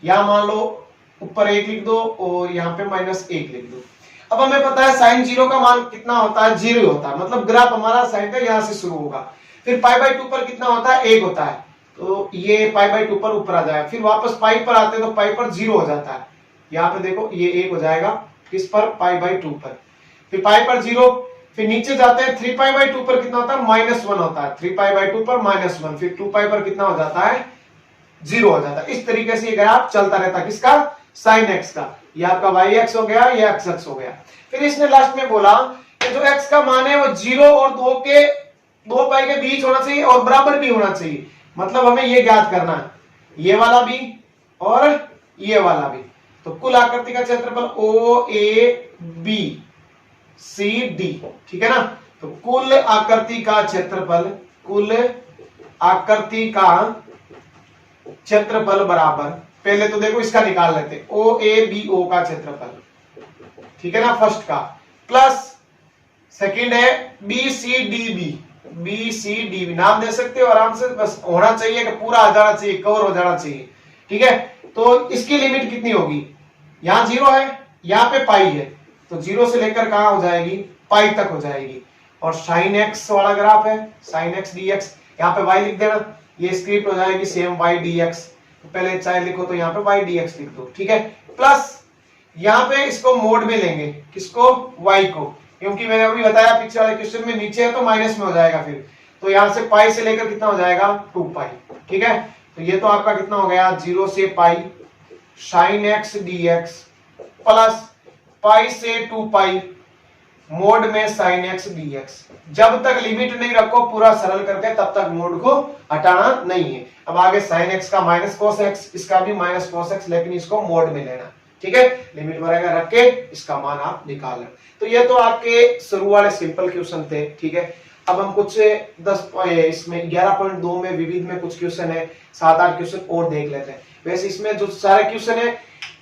यहाँ मान लो ऊपर 1 लिख दो और यहाँ पे -1 लिख दो। अब हमें पता है sin 0 का मान कितना होता है, 0 होता है, मतलब ग्राफ हमारा sin का यहाँ से शुरू होगा। फिर π/2 पर कितना होता है, 1 होता है, तो ये π/2 पर ऊपर आ जाएगा। फिर वापस पाई पर आते हैं तो पाई पर 0 हो जाता है, यहाँ पे देखो ये 1 हो जाएगा, किस पर, π/2 पर। फिर पाई पर 0, फिर नीचे जाते हैं 3π/2 पर कितना होता है, -1 होता है, 3π/2 पर -1, फिर 2π पर कितना हो जाता है, 0 हो जाता है। इस तरीके से ये ग्राफ चलता रहता है, किसका, sin x का। ये आपका y x हो गया, ये x अक्ष हो गया। फिर इसने लास्ट में बोला कि जो x का मान है वो 0 और 2π के बीच होना चाहिए और बराबर भी होना चाहिए, मतलब हमें ये ज्ञात करना है, ये वाला भी और ये वाला भी। तो कुल आकृति का क्षेत्रफल OABCD, ठीक है ना। तो कुल आकृति का क्षेत्रफल, कुल आकृति का क्षेत्रफल बराबर, पहले तो देखो इसका निकाल लेते हैं, OABO का क्षेत्रफल, ठीक है ना, फर्स्ट का, प्लस सेकंड है BCDB, नाम दे सकते हो आराम से, बस होना चाहिए कि पूरा आ जाना चाहिए, कवर हो जाना चाहिए, ठीक है। तो इसकी लिमिट कितनी होगी, यहाँ 0 है, यहाँ पे पाई है, तो 0 से लेकर कहां हो जाएगी, पाई तक हो जाएगी। और sin x वाला ग्राफ है, sin x dx, यहाँ पे y लिख देना, ये स्क्रिप्ट हो जाएगी सेम y dx, तो पहले चाहे लिखो तो यहाँ पे y dx लिख दो, ठीक है। प्लस यहाँ पे इसको मोड में लेंगे, किसको, y को, क्योंकि मैंने अभी बताया पिछले वाले क्वेश्चन में नीचे है तो माइनस में हो जाएगा, फिर तो यहाँ से पाई से लेकर कितना हो जाएगा, 2π, ठीक है। तो ये तो आपका कितना हो गया, 0 से पाई sin x dx plus pi से 2π मोड में sin x dx। जब तक लिमिट नहीं रखो पूरा सरल करके, तब तक मोड को हटाना नहीं है। अब आगे sin x का -cos x, इसका भी -cos x, लेकिन इसको मोड में लेना, ठीक है। लिमिट वगैरह रख के इसका मान आप निकाल लें। तो ये तो आपके शुरू वाले सिंपल क्वेश्चन थे, ठीक है। अब हम कुछ 10 इसमें 11.2 में विविध में कुछ क्वेश्चन है, 7-8 क्वेश्चन और देख लेते हैं। वैसे इसमें जो सारे क्वेश्चन है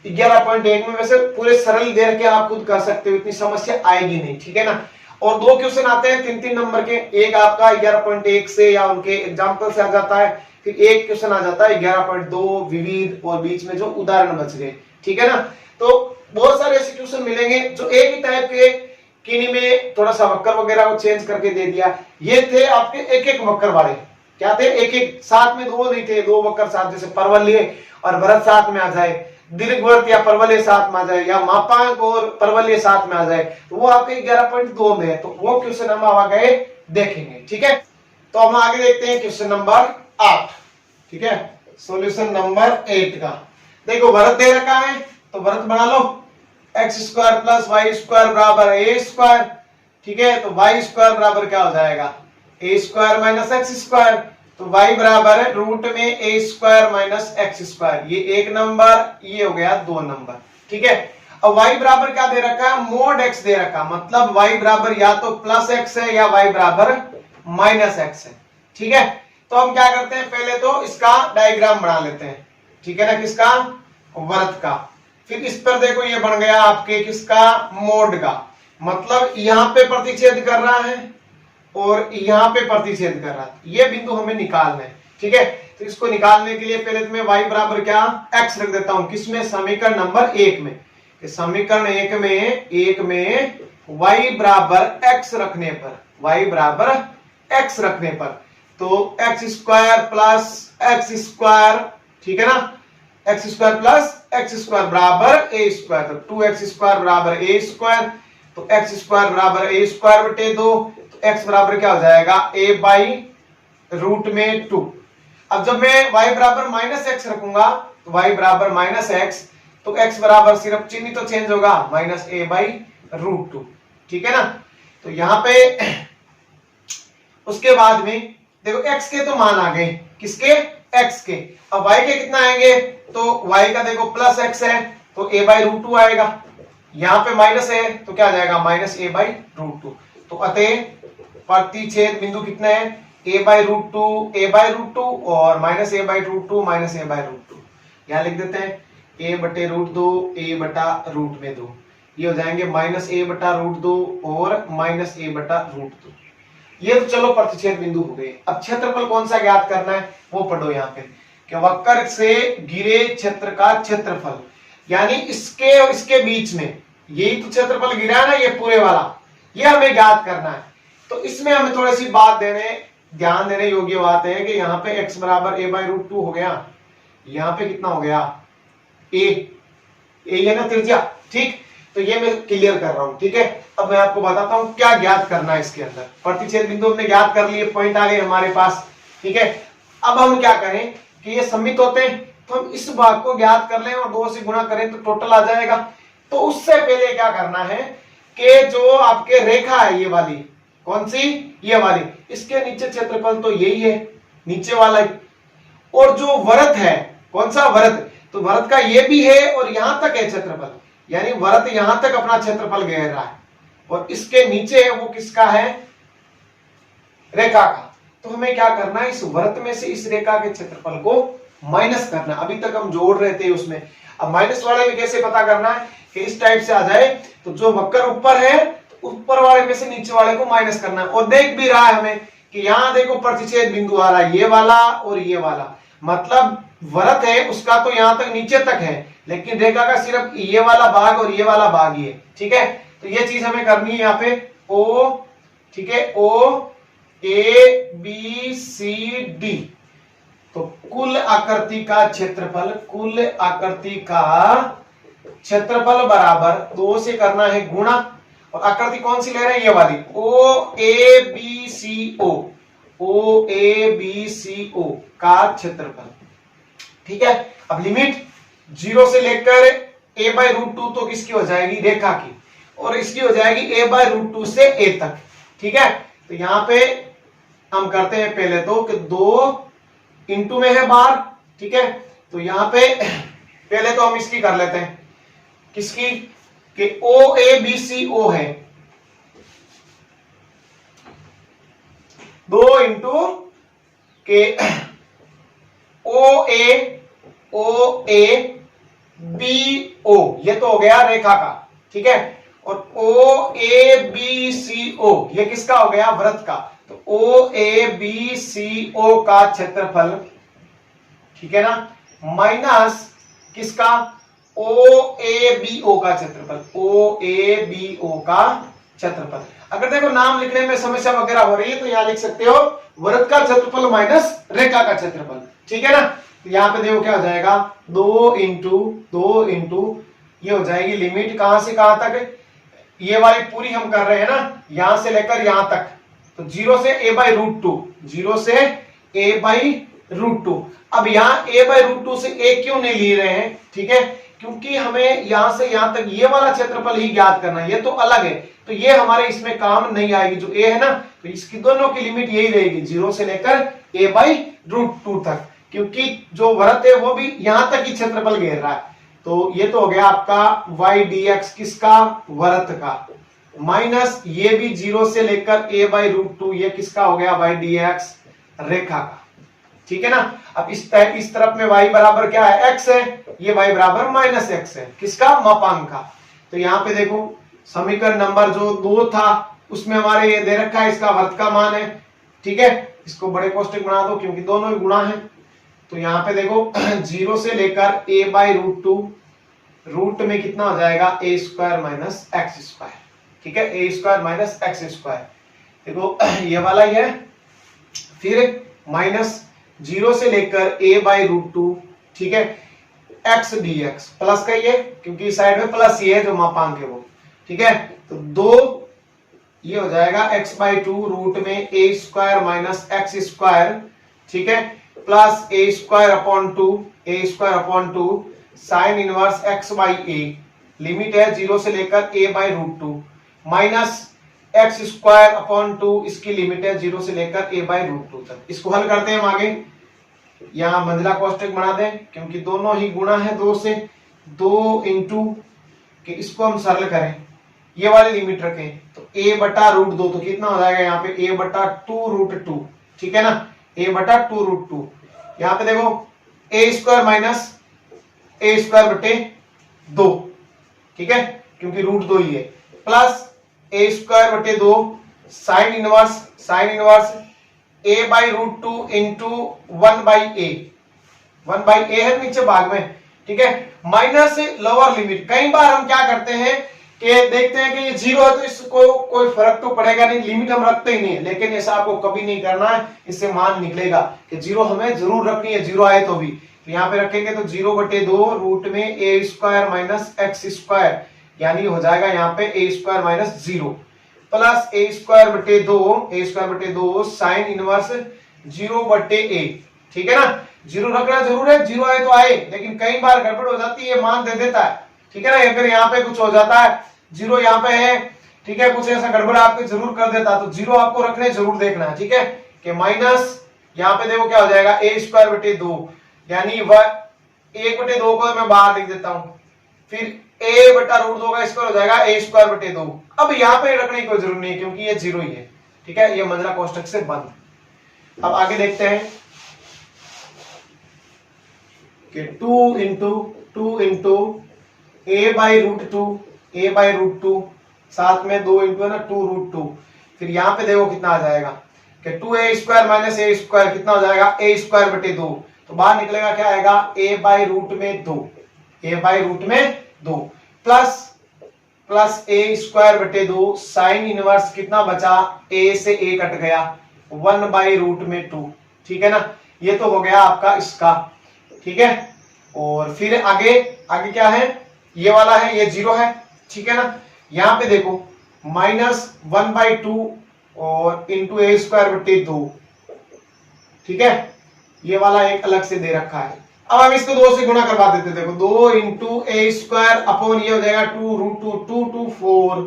11.1 में वैसे पूरे सरल दे के आप खुद कर सकते हो, इतनी समस्या आएगी नहीं, ठीक है ना। और 2 क्वेश्चन आते हैं 3-3 नंबर के, एक आपका 11.1 से या उनके एग्जाम्पल से आ जाता है, फिर एक क्वेश्चन आ जाता है 11.2 विविध और बीच में जो उदाहरण बच गए, ठीक है ना। तो बहुत सारे ऐसे क्वेश्चन मिलेंगे जो एक ही टाइप के, किन्हीं में थोड़ा सा वक्र वगैरह को चेंज करके दे दिया। ये थे आपके एक वक्र वाले, क्या थे, एक साथ में 2 नहीं थे, 2 वक्र साथ, जैसे परवलय और भरत साथ में आ जाए, दीर्घवृत्त या परवलय साथ में आ जाए, या मापांक और परवलय साथ में आ जाए, तो वो आपके 11.2 में है। तो वो क्वेश्चन हम आगे देखेंगे, ठीक है। तो हम आगे देखते हैं क्वेश्चन नंबर 8, ठीक है, सॉल्यूशन नंबर 8 का। देखो भरत दे रखा है तो भरत बना लो, x square plus Y square बराबर ए स्क्वायर, ठीक है। तो वाई स्क्वायर बराबर क्या हो जाएगा, ए स्क्वायर माइनस एक्स स्क्वायर, तो वाई बराबर है रूट में a square minus x square, ये एक नंबर, ये हो गया 2 नंबर, ठीक है। अब y बराबर क्या दे रखा है, मोड x दे रखा, मतलब y बराबर या तो प्लस x है या y बराबर माइनस x है, ठीक है। तो हम क्या करते हैं, पहले तो इसका डायग्राम बना लेते हैं, ठीक है ना, किसका, वृत्त का। फिर इस पर देखो ये बन गया आपके किसका, मोड का, मतलब यहां पे प्रतिच्छेद कर रहा है और यहां पे प्रतिच्छेद कर रहा है, ये बिंदु हमें निकालना है, ठीक है। तो इसको निकालने के लिए पहले तो मैं y बराबर क्या x रख देता हूं, किसमें, समीकरण नंबर 1 में। समीकरण 1 में y बराबर x रखने पर, y बराबर x रखने पर, तो x square plus x square, ठीक है ना, x square plus x square बराबर ए स्क्वायर, तो 2x स्क्वायर बराबर ए स्क्वायर, तो एक्स स्क्वायर बराबर ए स्क्वायर बटे 2, तो x बराबर क्या हो जाएगा, a बाई रूट में 2। अब जब मैं y बराबर माइनस एक्स रखूंगा, तो y बराबर माइनस एक्स, तो x बराबर सिर्फ चिन्ह तो चेंज होगा, माइनस a बाई रूट 2, ठीक है ना। तो यहां पे उसके बाद में देखो x के तो मान आ गए, किसके, x के। अब y के कितना आएंगे, तो y का देखो प्लस x है तो a बाई रूट 2 आएगा, यहां पे माइनस है तो क्या आ जाएगा, माइनस a बाई रूट 2। तो अतः प्रतिच्छेद बिंदु कितना है, a बाई रूट 2 और minus a by root 2 minus a by root 2, यहां लिख देते हैं a बटे रूट 2 a बटा रूट में 2, ये हो जाएंगे माइनस a बटा रूट 2 और माइनस a बटा रूट 2। ये तो चलो प्रतिच्छेद बिंदु हो गए। अब क्षेत्रफल कौन सा ज्ञात करना है वो पढ़ो यहाँ पे, कि वक्र से घिरे क्षेत्र का क्षेत्रफल, यानी इसके और इसके बीच में, यही तो क्षेत्रफल घिरा है ना, ये पूरे वाला, ये हमें ज्ञात करना है। तो इसमें हमें थोड़ी सी बात ध्यान देने योग्य बात है कि यहाँ पे x बराबर a बाई रूट 2 हो गया, यहाँ पे कितना हो गया, a है ना त्रिज्या, ठीक। तो ये मैं क्लियर कर रहा हूं, ठीक है। अब मैं आपको बताता हूं क्या ज्ञात करना है इसके अंदर। प्रतिच्छेद बिंदु हमने ज्ञात कर लिए, पॉइंट आ गए हमारे पास, ठीक है। अब हम क्या करें कि ये सममित होते हैं, तो हम इस भाग को ज्ञात कर लें और 2 से गुणा करें तो टोटल आ जाएगा। तो उससे पहले क्या करना है कि जो आपके रेखा है ये वाली, कौन सी, ये वाली, इसके नीचे क्षेत्रफल तो यही है, नीचे वाला ही, और जो वृत्त है, कौन सा वृत्त, तो वृत्त का ये भी है और यहां तक है क्षेत्रफल, यानी वृत्त यहां तक अपना क्षेत्रफल घेर रहा है और इसके नीचे है वो किसका है, रेखा का। तो हमें क्या करना है, इस वृत्त में से इस रेखा के क्षेत्रफल को माइनस करना। अभी तक हम जोड़ रहे थे उसमें, अब माइनस वाले में कैसे पता करना है कि इस टाइप से आ जाए, तो जो वक्र ऊपर है तो ऊपर वाले में से नीचे वाले को माइनस करना है। और देख भी रहा है हमें कि यहाँ देखो प्रतिच्छेद बिंदु आ रहा है, ये वाला और ये वाला, मतलब वृत्त है उसका तो यहां तक नीचे तक है, लेकिन रेखा का सिर्फ ये वाला भाग और ये वाला भाग ही है, ठीक है। तो ये चीज हमें करनी है यहाँ पे O, ठीक है, O A B C D, तो कुल आकृति का क्षेत्रफल, कुल आकृति का क्षेत्रफल बराबर 2 से करना है गुणा, और आकृति कौन सी ले रहे हैं, ये वाली O A B C O, O A B C O का क्षेत्रफल, ठीक है। अब लिमिट 0 से लेकर a बाई रूट 2 तो किसकी हो जाएगी, रेखा की, और इसकी हो जाएगी a बाई रूट 2 से a तक, ठीक है। तो यहां पे हम करते हैं पहले तो कि 2 इंटू में है बार, ठीक है। तो यहां पे पहले तो हम इसकी कर लेते हैं, किसकी, कि O A B C O है, 2 इंटू के O A B O, ये तो हो गया रेखा का, ठीक है। और O A B C O ये किसका हो गया, वृत्त का। तो O A B C O का क्षेत्रफल, ठीक है ना, माइनस किसका, O A B O का क्षेत्रफल, O A B O का क्षेत्रफल। अगर देखो नाम लिखने में समस्या वगैरह हो रही है तो यहां लिख सकते हो वृत्त का क्षेत्रफल माइनस रेखा का क्षेत्रफल, ठीक है ना। तो यहाँ पे देखो क्या हो जाएगा, 2 इंटू ये हो जाएगी लिमिट कहां से कहां तक, ये वाली पूरी हम कर रहे हैं ना, यहां से लेकर यहां तक, तो 0 से a बाई रूट 2, 0 से a बाई रूट 2। अब यहाँ a बाई रूट 2 से a क्यों नहीं ले रहे हैं, ठीक है, क्योंकि हमें यहां से यहां तक ये वाला क्षेत्रफल ही ज्ञात करना है, ये तो अलग है, तो ये हमारे इसमें काम नहीं आएगी। जो ए है ना, तो इसकी दोनों की लिमिट यही रहेगी 0 से लेकर a/√2 तक, क्योंकि जो वृत्त है वो भी यहां तक ही क्षेत्रफल घेर रहा है। तो ये तो हो गया आपका y dx किसका, वृत्त का, माइनस ये भी 0 से लेकर a/√2, ये किसका हो गया, y dx रेखा का। ठीक है ना। अब इस तरफ में y बराबर क्या है, x है, ये y बराबर -x है, किसका, मापांक का। तो यहाँ पे देखो समीकरण नंबर जो 2 था उसमें हमारे ये दे रखा है, इसका वृत्त का मान है। ठीक है, इसको बड़े कोष्टक बना दो क्योंकि दोनों ही गुणा है। तो यहाँ पे देखो 0 से लेकर a/√2, रूट में कितना हो जाएगा, a² - x²। ठीक है, a² - x²। देखो ये वाला ही है, फिर माइनस 0 से लेकर a/√2, ठीक है, x dx, प्लस का ये क्योंकि साइड में प्लस ये है जो मापांक है वो। ठीक है, तो 2 ये हो जाएगा x/2 रूट में a² - x², ठीक है, plus a² sine inverse x/a, limit है 0 से लेकर a/√2, माइनस x²/2, इसकी लिमिट है 0 से लेकर a/√2 तक। इसको हल करते हैं हम आगे। यहां मंझला कोष्टक बना दें क्योंकि दोनों ही गुणा है 2 से, 2 इंटू के इसको हम सरल करें, ये वाली लिमिट रखें तो a/√2, तो कितना हो जाएगा यहाँ पे a/2√2। ठीक है ना, a/2√2। यहाँ पे देखो a² - a²/2, ठीक है, क्योंकि √2 ही है, plus a²/2 sine inverse a/√2 into 1/a, 1/a है नीचे भाग में। ठीक है, माइनस लोअर लिमिट। कई बार हम क्या करते हैं कि देखते हैं कि ये 0 है तो इसको कोई फर्क तो पड़ेगा नहीं, लिमिट हम रखते ही नहीं है, लेकिन ऐसा आपको कभी नहीं करना है, इससे मान निकलेगा कि 0 हमें जरूर रखनी है, 0 आए तो भी। तो यहाँ पे रखेंगे तो 0/2 रूट में a² - x², यानी हो जाएगा यहाँ पे a² - 0, plus a²/2 sine inverse 0/a। ठीक है ना, 0 रखना जरूर है, 0 आए तो आए, लेकिन कई बार गड़बड़ हो जाती है, मान दे देता है। ठीक है ना, अगर यहाँ पे कुछ हो जाता है, 0 यहाँ पे है, ठीक है, कुछ ऐसा गड़बड़ आपके जरूर कर देता, तो 0 आपको रखने जरूर देखना है। ठीक है, कि माइनस यहाँ पे देखो क्या हो जाएगा a²/2, यानी 1/2 को मैं बाहर लिख देता हूं, फिर a/√2 का स्क्वायर हो जाएगा a²/2। अब यहाँ पे रखने की कोई जरूरत नहीं है क्योंकि ये 0 ही है। ठीक है, ये मंझला कोष्टक से बंद। अब आगे देखते हैं कि 2 इंटू a/√2 साथ में 2 इंटू है ना 2√2, फिर यहाँ पे देखो कितना आ जाएगा कि 2a² - a² कितना हो जाएगा a²/2, तो बाहर निकलेगा क्या आएगा a/√2 plus a²/2 sine inverse कितना बचा, a से a कट गया 1/√2। ठीक है ना, ये तो हो गया आपका इसका। ठीक है, और फिर आगे क्या है, ये वाला है, ये 0 है। ठीक है ना, यहाँ पे देखो -1/2 और इंटू a²/2। ठीक है, ये वाला एक अलग से दे रखा है। अब हम इसको 2 से गुणा करवा देते हैं। देखो 2 इंटू a² अपॉन ये हो जाएगा 2√2 4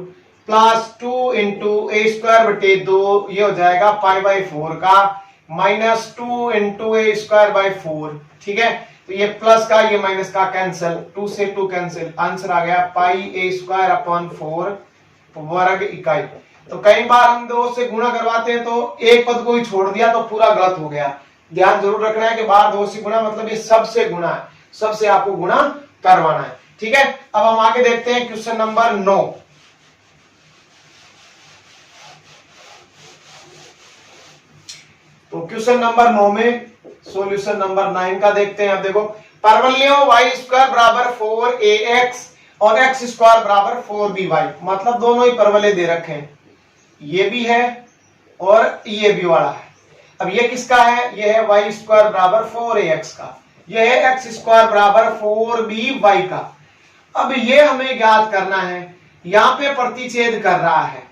प्लस 2 इंटू a²/2, ये हो जाएगा π/4 का, माइनस 2 इंटू a²/4। ठीक है, तो ये प्लस का ये माइनस का कैंसिल, 2 से 2 कैंसिल, आंसर आ गया πa²/4 वर्ग इकाई। तो कई बार हम 2 से गुणा करवाते हैं तो एक पद को ही छोड़ दिया तो पूरा गलत हो गया। ध्यान जरूर रखना है कि बार 2 से गुणा मतलब ये सबसे गुणा है, सबसे आपको गुणा करवाना है। ठीक है, अब हम आगे देखते हैं क्वेश्चन नंबर 9। तो क्वेश्चन नंबर 9 में सॉल्यूशन नंबर 9 का देखते हैं। अब देखो परवलयों y² बराबर 4ax और x² बराबर 4by, मतलब दोनों ही परवलय दे रखे हैं, ये भी है और ये भी वाला है। अब ये किसका है, ये है y² बराबर 4ax का, ये है x² बराबर 4by का। अब ये हमें ज्ञात करना है, यहां पे प्रतिच्छेद कर रहा है।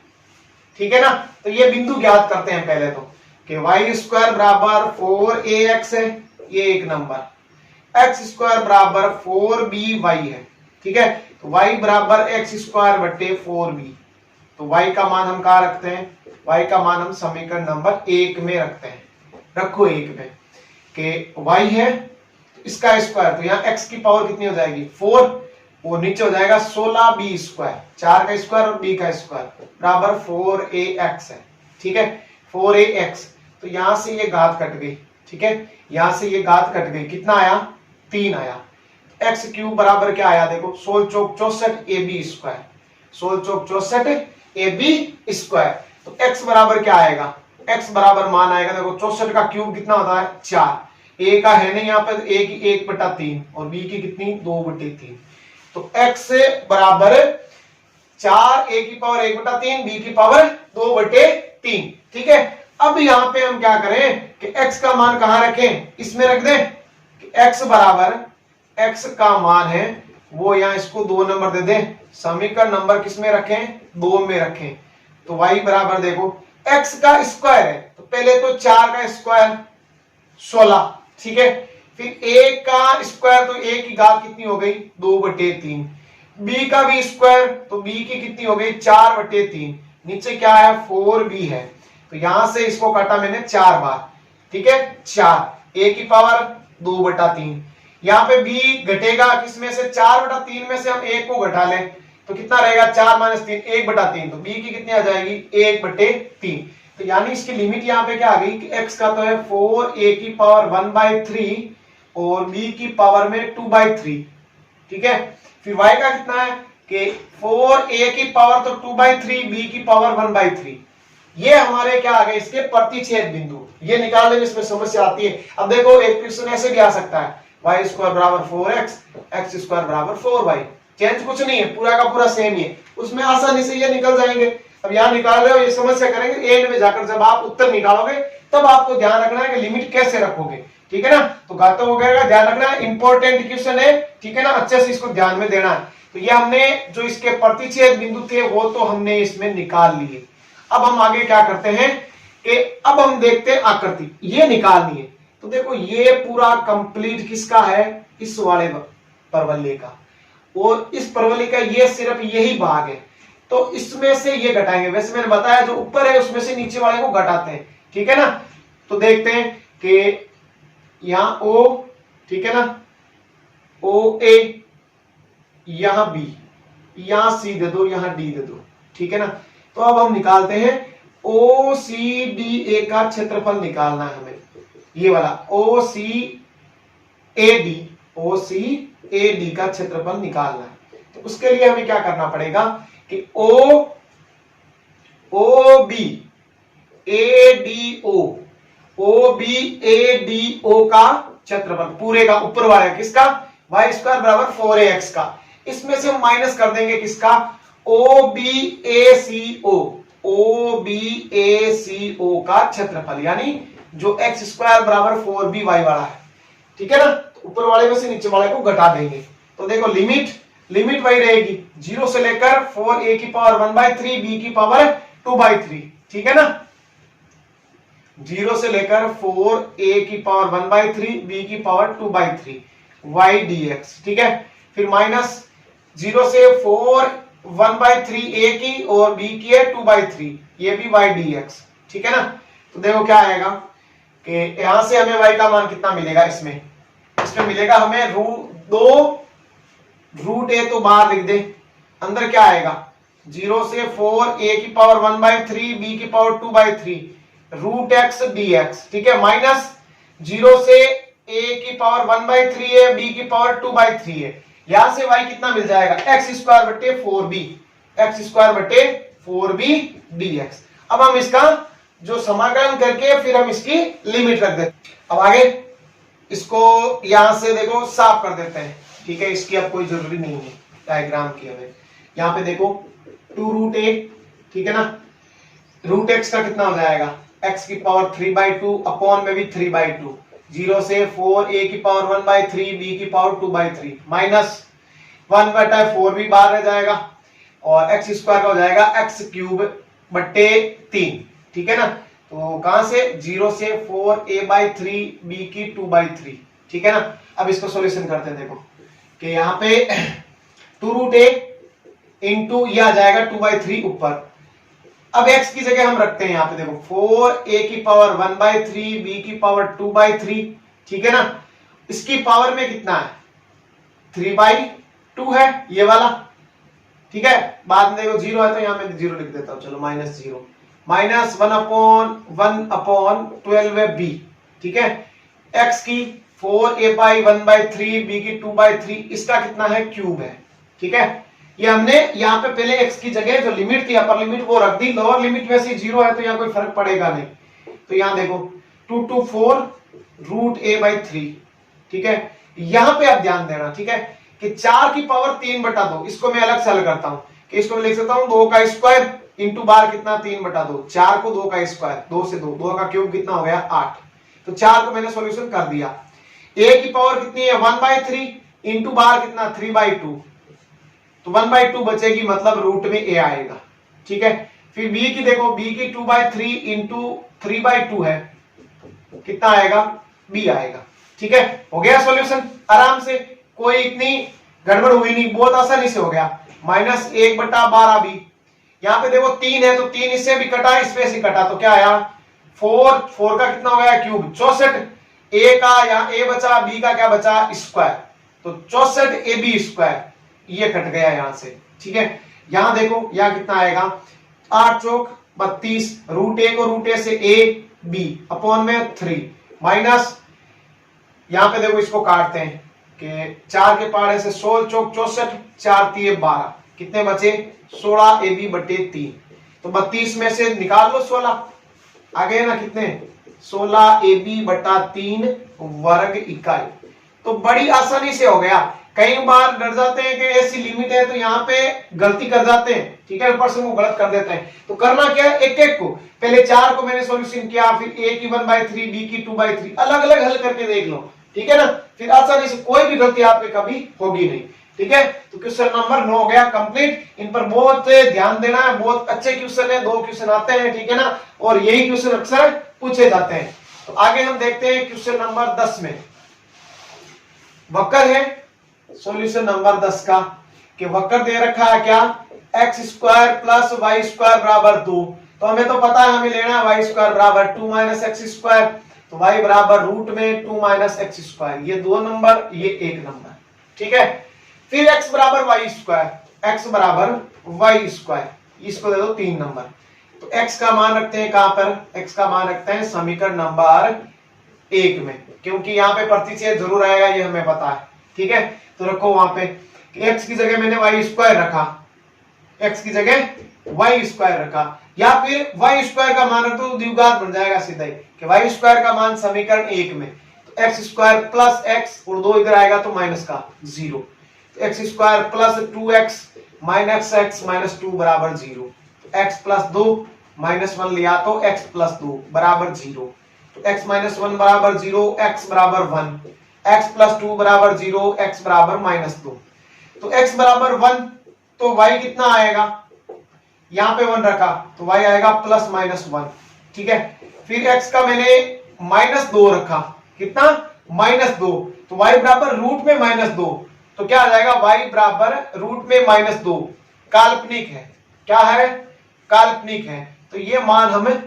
ठीक है ना, तो ये बिंदु ज्ञात करते हैं पहले तो कि y² बराबर 4ax है, ये एक नंबर, एक्स स्क्वायर बराबर 4by है, ठीक है। तो y बराबर एक्स स्क्वायर बटे 4b। तो y का मान हम कहाँ रखते हैं, y का मान हम समीकरण नंबर 1 में रखते हैं। रखो 1 में कि y है तो इसका स्क्वायर, तो यहाँ x की पावर कितनी हो जाएगी 4, वो नीचे हो जाएगा 16b स्क्वायर, 4 का स्क्वायर और b का स्क्वायर बराबर 4ax है, ठीक है 4ax। तो यहां से ये घात कट गई, ठीक है, यहां से ये घात कट गई, कितना आया 3 आया। एक्स क्यूब बराबर क्या आया देखो 16 चौक 64 ab स्क्वायर, 16 चौक 64 ab स्क्वायर। तो x बराबर क्या आएगा, x बराबर मान आएगा देखो 64 का क्यूब कितना होता है 4, a का है नहीं यहाँ पे, a की 1/3 और b की कितनी 2/3। तो x बराबर 4, a की पावर 1/3, b की पावर 2/3, ठीक है। अब यहाँ पे हम क्या करें कि x का मान कहां रखें, इसमें रख दें कि x बराबर, x का मान है वो यहाँ इसको 2 नंबर दे दें, समीकरण नंबर किस में रखें 2 में रखें। तो y बराबर देखो x का स्क्वायर है तो पहले तो 4 का स्क्वायर 16, ठीक है, फिर a का स्क्वायर तो a की घात कितनी हो गई 2/3, b का भी स्क्वायर तो b की कितनी हो गई 4/3, नीचे क्या है 4b है, तो यहां से इसको काटा मैंने 4 बार, ठीक है 4, a की पावर 2/3, यहाँ पे b घटेगा किसमें से 4/3 में से हम 1 को घटा लें तो कितना रहेगा 4 - 3 1/3, तो b की कितनी आ जाएगी 1/3। तो यानी इसकी लिमिट यहाँ पे क्या आ गई कि x का तो है 4a की पावर 1/3 और b की पावर में 2/3, ठीक है। फिर y का कितना है कि 4a की पावर तो 2/3, b की पावर 1/3। ये हमारे क्या आ गए इसके प्रतिच्छेद बिंदु, ये निकालने में इसमें समस्या आती है। अब देखो एक क्वेश्चन ऐसे भी आ सकता है y स्क्वायर बराबर 4x, x स्क्वायर बराबर 4y, चेंज कुछ नहीं है, पूरा का पूरा सेम ही है, उसमें आसानी से ये निकल जाएंगे। अब यहाँ निकाल रहे हो ये समस्या करेंगे, एंड में जाकर जब आप उत्तर निकालोगे तब आपको ध्यान रखना है कि लिमिट कैसे रखोगे, ठीक है ना। तो घातों वगैरह का ध्यान रखना है, इंपॉर्टेंट क्वेश्चन है, ठीक है ना, अच्छे से इसको ध्यान में देना है। तो ये हमने जो इसके प्रतिच्छेद बिंदु थे वो तो हमने इसमें निकाल लिए। अब हम आगे क्या करते हैं कि अब हम देखते हैं आकृति, ये निकालनी है। तो देखो ये पूरा कंप्लीट किसका है, इस वाले परवलय का, और इस परवलय का ये सिर्फ यही भाग है, तो इसमें से ये घटाएंगे। वैसे मैंने बताया जो ऊपर है उसमें से नीचे वाले को घटाते हैं, ठीक है ना। तो देखते हैं कि यहां O, ठीक है ना, OA, यहां B, यहां C दे दो, यहां D दे दो, ठीक है ना। तो अब हम निकालते हैं OCDA का क्षेत्रफल निकालना है हमें, ये वाला OCAD का क्षेत्रफल निकालना है। तो उसके लिए हमें क्या करना पड़ेगा कि OBADO का क्षेत्रफल पूरे का ऊपर वाला किसका y स्क्वायर बराबर 4ax का, इसमें से हम माइनस कर देंगे किसका OBACO का क्षेत्रफल, यानी जो x स्क्वायर बराबर 4by वाला है, ठीक है ना। तो ऊपर वाले में से नीचे वाले को घटा देंगे। तो देखो लिमिट वही रहेगी 0 से लेकर 4a की पावर 1/3 b की पावर 2/3, ठीक है ना, 0 से लेकर 4a की पावर 1/3 b की पावर 2/3 y dx, ठीक है। फिर माइनस 0 से 4 1/3 a की और b की है 2/3, ये भी y dx, ठीक है ना। तो देखो क्या आएगा कि यहां से हमें y का मान कितना मिलेगा, इसमें मिलेगा हमें √a तो बाहर लिख दे, अंदर क्या आएगा 0 से 4a की पावर 1/3 b की पावर 2/3 √x dx, ठीक है, माइनस 0 से a की पावर 1/3 है, b की पावर 2/3 है, यहां से y कितना मिल जाएगा x स्क्वायर बटे 4b dx। अब हम इसका जो समाकलन करके फिर हम इसकी लिमिट रख देते। अब आगे इसको यहां से देखो साफ कर देते हैं, ठीक है, इसकी अब कोई जरूरी नहीं है डायग्राम की हमें। यहां पे देखो 2√a, ठीक है ना, √x का कितना हो जाएगा x की पावर 3/2 अपॉन में भी 3/2, 0 से 4a की पावर 1/3 b की पावर 2/3 माइनस 1/4 भी बाहर रह जाएगा और x स्क्वायर का हो जाएगा x³ बटे 3, ठीक है ना। तो कहां से 0 से 4a/3 b की 2/3 ठीक है ना। अब इसको सॉल्यूशन करते हैं, देखो कि यहाँ पे 2√a इंटू ये आ जाएगा 2/3 ऊपर। अब x की जगह हम रखते हैं यहाँ पे, देखो 4a की पावर 1/3 b की पावर 2/3, ठीक है ना। इसकी पावर में कितना है 3/2 है ये वाला, ठीक है। बाद में देखो 0 है तो यहाँ में 0 लिख देता हूं, चलो -0 -1/12b, ठीक है। x की 4a/1/3 b की 2/3, इसका कितना है क्यूब है, ठीक है। ये हमने यहाँ पे पहले x की जगह जो लिमिट थी अपर लिमिट वो रख दी, लोअर लिमिट वैसे 0 है तो यहाँ कोई फर्क पड़ेगा नहीं। तो यहाँ देखो 2/4√a/3, ठीक है। यहाँ पे आप ध्यान देना, ठीक है, कि 4 की पावर 3/2, इसको मैं अलग से हल करता हूं कि इसको मैं लिख सकता हूं 2 का स्क्वायर इंटू बार कितना 3/2, 4 को 2 का स्क्वायर, 2 से 2 का क्यूब कितना हो गया 8। तो 4 को मैंने सॉल्यूशन कर दिया। a की पावर कितनी है 1/3 इंटू बार कितना 3/2, तो 1/2 बचेगी, मतलब रूट में a आएगा, ठीक है। फिर b की देखो, b की 2/3 इंटू 3/2 है, कितना आएगा b आएगा, ठीक है। हो गया सॉल्यूशन आराम से, कोई इतनी गड़बड़ हुई नहीं, बहुत आसानी से हो गया। -1/12b, यहाँ पे देखो 3 है तो 3 इससे भी कटा, इसमें से कटा, तो क्या आया 4 का कितना हो गया क्यूब 64, a का यहाँ a बचा, b का क्या बचा स्क्वायर, तो 64ab², ये कट गया यहां से, ठीक है। यहां देखो यहां कितना आएगा 8 चौक 32, √a को √a से a b अपॉन में 3 माइनस, यहां पे देखो इसको काटते हैं कि 4 के पाड़े से 16 चौक 64, 4 3 12, कितने बचे 16ab/3, तो 32 में से निकाल लो 16, आ गए ना कितने 16ab/3 वर्ग इकाई। तो बड़ी आसानी से हो गया। कई बार डर जाते हैं कि ऐसी लिमिट है तो यहाँ पे गलती कर जाते हैं, ठीक है, पर्सन को गलत कर देते हैं। तो करना क्या है, एक एक को, पहले 4 को मैंने सॉल्यूशन किया, फिर a की 1/3 b की 2/3 अलग अलग हल करके देख लो, ठीक है ना। फिर आसानी से कोई भी गलती आपके कभी होगी नहीं, ठीक है। तो क्वेश्चन नंबर 9 हो गया कंप्लीट। इन पर बहुत ध्यान देना है, बहुत अच्छे क्वेश्चन है, 2 क्वेश्चन आते हैं, ठीक है ना, और यही क्वेश्चन अक्सर पूछे जाते हैं। तो आगे हम देखते हैं क्वेश्चन नंबर 10 में वक्र है, सॉल्यूशन नंबर 10 का, कि वक्र दे रखा है क्या x² + y² = 2, तो हमें तो पता है हमें लेना है y² = 2 - x², तो y बराबर रूट में 2 - x², ये 2 नंबर, ये 1 नंबर, ठीक है। फिर x बराबर y², x बराबर y², इसको दे दो 3 नंबर। तो x का मान रखते हैं कहां पर, x का मान रखते हैं समीकरण नंबर 1 में, क्योंकि यहाँ पे प्रतिच्छेद जरूर आएगा ये हमें पता है, ठीक है। तो रखो वहां पे x की जगह मैंने y² रखा, x की जगह y² रखा, या फिर y² का मान रख दो, द्विघात बन जाएगा सीधा ही कि y² का मान समीकरण 1 में, तो x² + x और 2 इधर आएगा तो माइनस का 0, तो x² + 2x - x - 2 = 0, तो x + 2 -1 लिया तो x + 2 = 0, तो x - 1 = 0, x = 1, x + 2 = 0, x = -2, तो x = 1 तो y कितना आएगा, यहां पे 1 रखा तो y आएगा +-1, ठीक है। फिर x का मैंने -2 रखा, कितना -2, तो y बराबर रूट में -2, तो क्या आ जाएगा y बराबर रूट में -2, काल्पनिक है, क्या है काल्पनिक है। तो ये मान हमें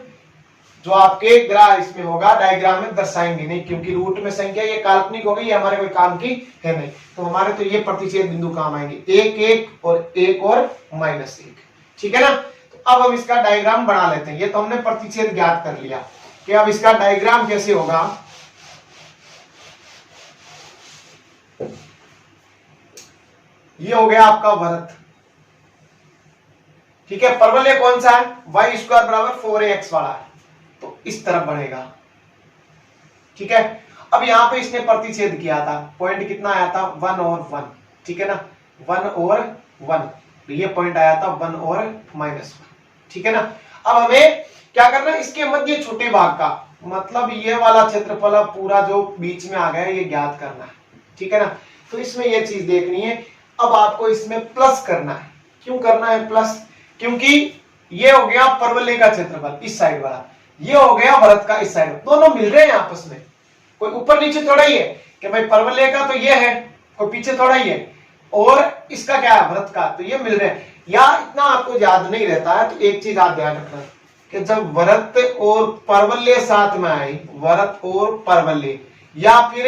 जो आपके ग्राफ इसमें होगा डायग्राम में दर्शाएंगे नहीं, क्योंकि रूट में संख्या ये काल्पनिक हो गई, ये हमारे कोई काम की है नहीं, तो हमारे तो ये प्रतिच्छेद बिंदु काम आएंगे 1 1 और 1 और -1, ठीक है ना। तो अब हम इसका डायग्राम बना लेते हैं। ये तो हमने प्रतिच्छेद ज्ञात कर लिया कि अब इसका डायग्राम कैसे होगा। ये हो गया आपका वृत्त, ठीक है। परवलय कौन सा है, y² = 4ax वाला है, तो इस तरफ बढ़ेगा, ठीक है। अब यहां पे इसने प्रतिच्छेद किया था, पॉइंट कितना आया था 1 और 1, ठीक है ना, 1 और 1, तो ये पॉइंट आया था 1 और -1, ठीक है ना। अब हमें क्या करना है, इसके मध्य छोटे भाग का मतलब ये वाला क्षेत्रफल पूरा जो बीच में आ गया ये ज्ञात करना है, ठीक है ना। तो इसमें ये चीज देखनी है। अब आपको इसमें प्लस करना है, क्यों करना है प्लस, क्योंकि ये हो गया परवलय का क्षेत्रफल इस साइड वाला, ये हो गया वृत्त का इस साइड, दोनों मिल रहे हैं आपस में, कोई ऊपर नीचे थोड़ा ही है। कि भाई परवलय का तो ये है, कोई पीछे थोड़ा ही है, और इसका क्या है वृत्त का, तो ये मिल रहे हैं। या इतना आपको याद नहीं रहता है तो एक चीज आप ध्यान रखना कि जब वृत्त और परवलय साथ में आए, वृत्त और परवलय, या फिर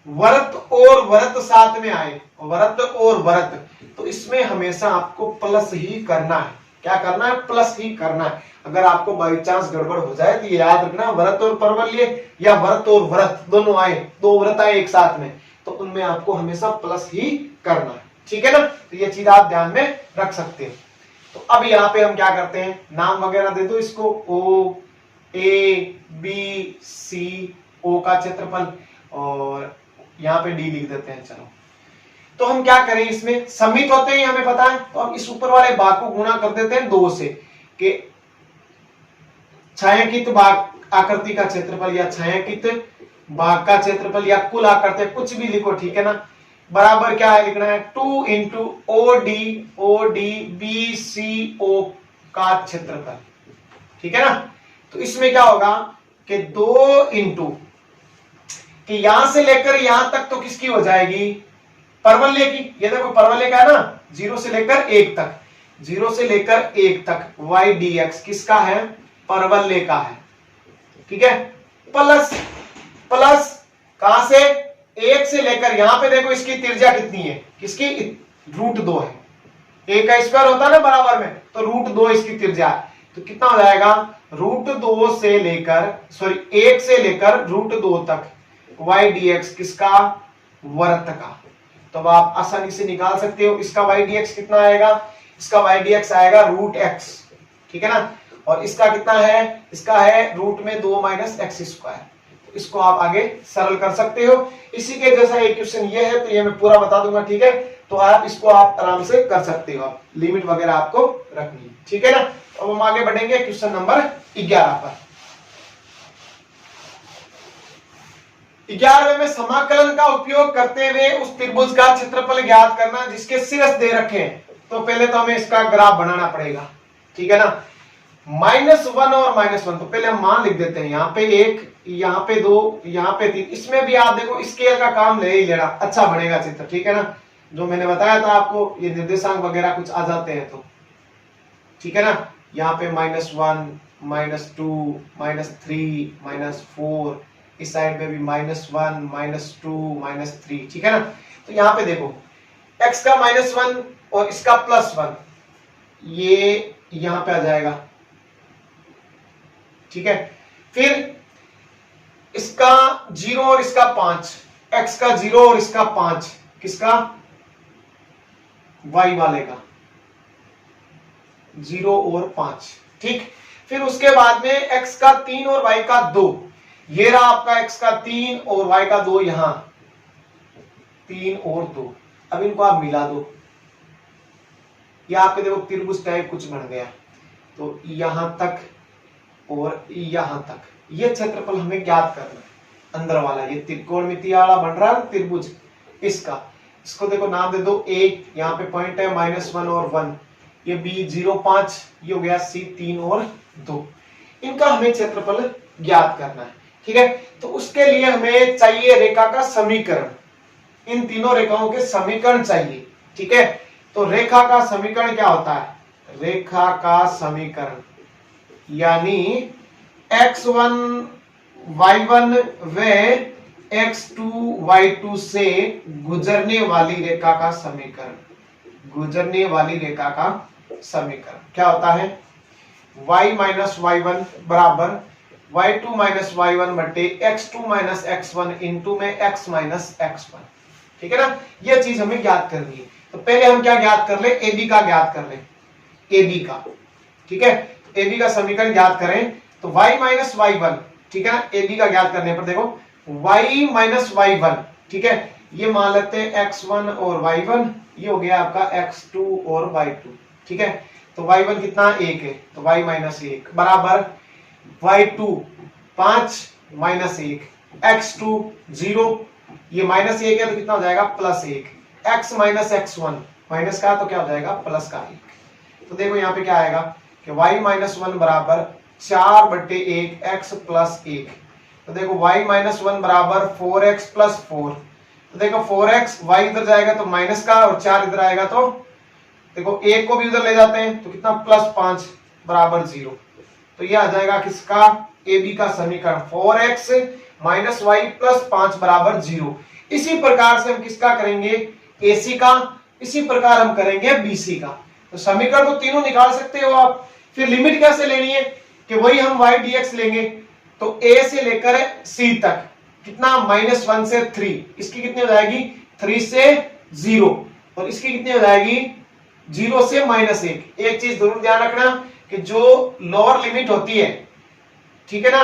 वृत्त और वृत्त साथ में आए, वृत्त और वृत्त, तो इसमें हमेशा आपको प्लस ही करना है। क्या करना है? प्लस ही करना है। अगर आपको बाई चांस गड़बड़ हो जाए तो ये याद रखना, वृत्त और परवलय या वृत्त और वृत्त दोनों आए, दो वृत्त आए एक साथ में, तो उनमें आपको हमेशा प्लस ही करना है। ठीक है ना? तो ये चीज आप ध्यान में रख सकते हैं। तो अब यहाँ पे हम क्या करते हैं, नाम वगैरह दे दो इसको, ओ ए बी सी, ओ का क्षेत्रफल, और यहाँ पे डी लिख देते हैं। चलो तो हम क्या करें, इसमें समित होते हैं हमें पता है, तो हम इस ऊपर वाले भाग को गुणा कर देते हैं 2 से, कि छायांकित भाग आकृति का क्षेत्रफल या छायांकित भाग का क्षेत्रफल या कुल आकृति, कुछ भी लिखो, ठीक है ना, बराबर क्या है लिखना है 2 into O D B C O का क्षेत्रफल। ठीक है ना? तो इसमें क्या होगा कि 2 इंटू कि यहां से लेकर यहां तक तो किसकी हो जाएगी, परवलय की। ये देखो परवलय का है ना, 0 से लेकर 1 तक, 0 से लेकर 1 तक y dx किसका है, परवलय का है। ठीक है? प्लस प्लस कहां से, 1 से लेकर यहां पे देखो इसकी त्रिज्या कितनी है, किसकी, √2 है। 1 का स्क्वायर होता है ना बराबर में, तो √2 इसकी त्रिज्या है। तो कितना हो जाएगा, √2 से लेकर, सॉरी 1 से लेकर √2 तक y dx किसका, वृत्त का। तो अब आप आसानी से निकाल सकते हो, इसका y dx कितना आएगा, इसका y dx आएगा √x। ठीक है ना? और इसका कितना है, इसका है √2 - x²। इसको आप आगे सरल कर सकते हो। इसी के जैसा एक क्वेश्चन ये है, तो ये मैं पूरा बता दूंगा। ठीक है? तो आप इसको आप आराम से कर सकते हो, लिमिट वगैरह आपको रखनी है। ठीक है ना? अब हम आगे बढ़ेंगे क्वेश्चन नंबर 11 पर। 11वें में समाकलन का उपयोग करते हुए उस त्रिभुज का क्षेत्रफल ज्ञात करना जिसके शीर्ष दे रखे हैं। तो पहले तो हमें इसका ग्राफ बनाना पड़ेगा। ठीक है ना? -1 और -1, तो पहले हम मान लिख देते हैं, यहाँ पे 1, यहाँ पे 2, यहाँ पे 3। इसमें भी आप देखो स्केल का काम ले ही लेना, अच्छा बनेगा चित्र। ठीक है ना? जो मैंने बताया था आपको, ये निर्देशांक वगैरह कुछ आ जाते हैं तो। ठीक है ना? यहाँ पे -1 -2 -3 -4, इस साइड में भी -1 -2 -3। ठीक है ना? तो यहाँ पे देखो x का -1 और इसका +1, ये यहां पे आ जाएगा। ठीक है? फिर इसका 0 और इसका 5, x का 0 और इसका 5, किसका, y वाले का 0 और 5। ठीक? फिर उसके बाद में x का 3 और y का 2, ये रहा आपका x का 3 और y का 2, यहां 3 और 2। अब इनको आप मिला दो, ये आपके देखो त्रिभुज टाइप कुछ बन गया। तो यहां तक और यहां तक, ये क्षेत्रफल हमें ज्ञात करना है। अंदर वाला ये त्रिकोणमितीय वाला बन रहा है त्रिभुज, इसको देखो नाम दे दो a, यहाँ पे पॉइंट है -1 और 1, ये b 0 5, ये हो गया c 3 और 2। इनका हमें क्षेत्रफल ज्ञात करना है। ठीक है? तो उसके लिए हमें चाहिए रेखा का समीकरण, इन तीनों रेखाओं के समीकरण चाहिए। ठीक है? तो रेखा का समीकरण क्या होता है, रेखा का समीकरण यानी x1 y1 व x2 y2 से गुजरने वाली रेखा का समीकरण, गुजरने वाली रेखा का समीकरण क्या होता है, y - y1 बराबर y2 - y1 बटे x2 - x1 इंटू में x - x1। ठीक है ना? यह चीज हमें ज्ञात करनी है। तो पहले हम क्या ज्ञात कर ले, AB का ज्ञात कर ले, AB का। ठीक है? AB का समीकरण ज्ञात करें तो y - y1, ठीक है ना, AB का ज्ञात करने पर देखो y - y1, ठीक है, ये मान लेते हैं x1 और y1, ये हो गया आपका x2 और y2। ठीक है? तो y1 कितना 1 है, तो y - 1 बराबर y2 5 - 1, x2 0, ये -1 है तो कितना हो जाएगा +1, x - x1 माइनस का तो क्या हो जाएगा प्लस का 1। तो देखो यहाँ पे क्या आएगा कि y - 1 बराबर 4/1 x + 1, तो देखो y माइनस 1 बराबर 4x प्लस 4। तो देखो 4x, y इधर जाएगा तो माइनस का और 4 इधर आएगा तो देखो 1 को भी उधर ले जाते हैं तो कितना प्लस 5 बराबर 0। तो ये आ जाएगा किसका, ए बी का समीकरण 4x माइनस वाई प्लस 5 बराबर 0। इसी प्रकार से हम किसका करेंगे, AC का, इसी प्रकार हम करेंगे BC का। तो समीकरण तो तीनों निकाल सकते हो आप। फिर लिमिट कैसे लेनी है कि वही हम y dx लेंगे। तो A से लेकर C तक कितना, -1 से 3, इसकी कितनी हो जाएगी 3 से 0, और इसकी कितनी हो जाएगी 0 से -1। एक चीज जरूर ध्यान रखना कि जो लोअर लिमिट होती है, ठीक है ना,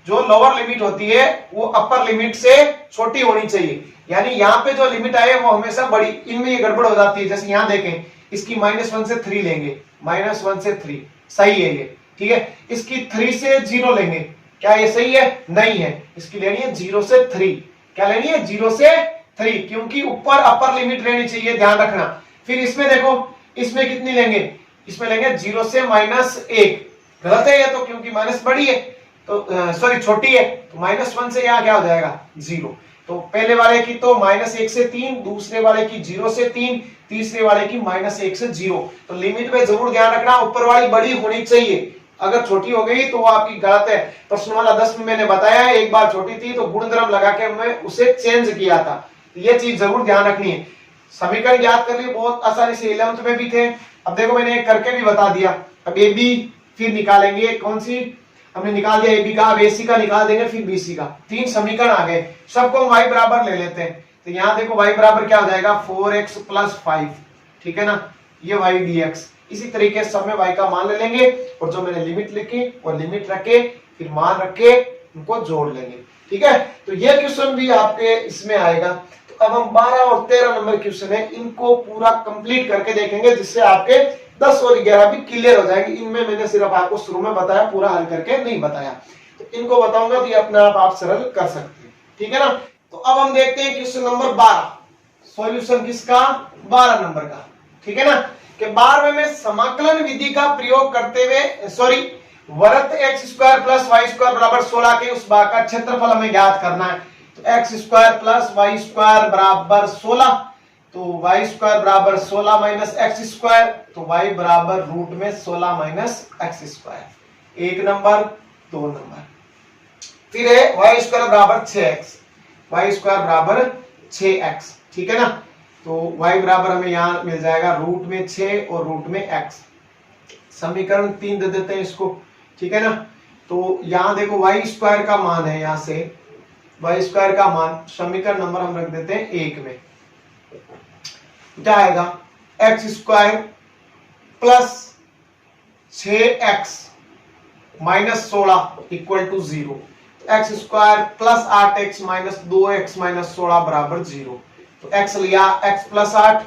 जो लोअर लिमिट होती है वो अपर लिमिट से छोटी होनी चाहिए। यानी यहाँ पे जो लिमिट आए वो हमेशा बड़ी, इनमें ये गड़बड़ हो जाती है। जैसे यहाँ देखें, इसकी -1 से 3 लेंगे, -1 से 3 सही है ये, ठीक है। इसकी 3 से 0 लेंगे, क्या ये सही है, नहीं है। इसकी लेनी है 0 से 3, क्या लेनी है 0 से 3, क्योंकि ऊपर अपर लिमिट लेनी चाहिए, ध्यान रखना। फिर इसमें देखो, इसमें कितनी लेंगे, इसमें लेंगे 0 से -1, गलत है ये तो, क्योंकि माइनस बड़ी है तो सॉरी छोटी है, तो -1 से यहाँ क्या हो जाएगा 0। तो पहले वाले की तो -1 से 3, दूसरे वाले की 0 से 3, तीसरे वाले की -1 से 0। तो लिमिट में जरूर ध्यान रखना, ऊपर वाली बड़ी होनी चाहिए, अगर छोटी हो गई तो वो आपकी गलत है। प्रश्नमाला 10 में मैंने बताया, एक बार छोटी थी तो गुणधर्म लगा के मैं उसे चेंज किया था। तो ये चीज जरूर ध्यान रखनी है। समीकरण याद कर लिए बहुत आसानी से, 11th में भी थे। अब देखो मैंने एक करके भी बता दिया। अब ए बी फिर निकालेंगे, कौन सी हमने निकाल दिया ए बी का, अब AC का निकाल देंगे, फिर BC का। 3 समीकरण आ गए, सबको हम y बराबर ले लेते हैं। तो यहाँ देखो y बराबर क्या हो जाएगा 4x प्लस 5, ठीक है ना, ये y dx। इसी तरीके से सब में y का मान ले लेंगे, और जो मैंने लिमिट लिखी वो लिमिट रखे, फिर मान रखे, उनको जोड़ लेंगे, ठीक है। तो ये क्वेश्चन भी आपके इसमें आएगा। तो अब हम 12 और 13 नंबर क्वेश्चन है, इनको पूरा कंप्लीट करके देखेंगे, जिससे आपके 10 और 11 भी क्लियर हो जाएगी। इनमें मैंने सिर्फ आपको शुरू में बताया, पूरा हल करके नहीं बताया। तो इनको बताऊंगा तो ये अपने आप सरल कर सकते हैं, ठीक है ना। तो अब हम देखते हैं क्वेश्चन नंबर 12, सॉल्यूशन किसका, 12 नंबर का, ठीक है ना। कि 12वें में समाकलन विधि का प्रयोग करते हुए, सॉरी, वृत्त x² प्लस y² बराबर 16 के उस भाग का क्षेत्रफल हमें ज्ञात करना है। तो x² प्लस y² बराबर 16, तो y² बराबर 16 माइनस x², तो y बराबर रूट में 16 माइनस x², 1 नंबर 2 नंबर। फिर है y² बराबर 6x, y² बराबर 6x, ठीक है ना। तो y बराबर हमें यहाँ मिल जाएगा रूट में 6 और रूट में x। समीकरण 3 दे देते हैं इसको, ठीक है ना। तो यहाँ देखो y² का मान है, यहाँ से y² का मान, समीकरण नंबर हम रख देते हैं 1 में। क्या आएगा x² plus 6x minus 16 equal to 0। x² plus 8x minus 2x minus 16 बराबर 0। तो x लिया x प्लस 8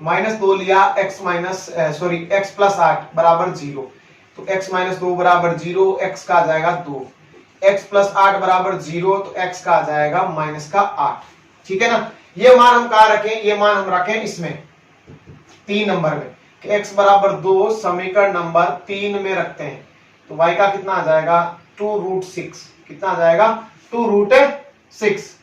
माइनस 2 लिया x minus sorry x plus 8 बराबर 0। तो x माइनस 2 बराबर 0, x का आ जाएगा 2, x प्लस 8 बराबर 0, तो x का आ जाएगा माइनस का 8, ठीक है ना। ये मान हम कहा रखें, ये मान हम रखें इसमें 3 नंबर में, कि x बराबर 2 समीकरण नंबर 3 में रखते हैं। तो y का कितना आ जाएगा 2√6, कितना आ जाएगा 2√6,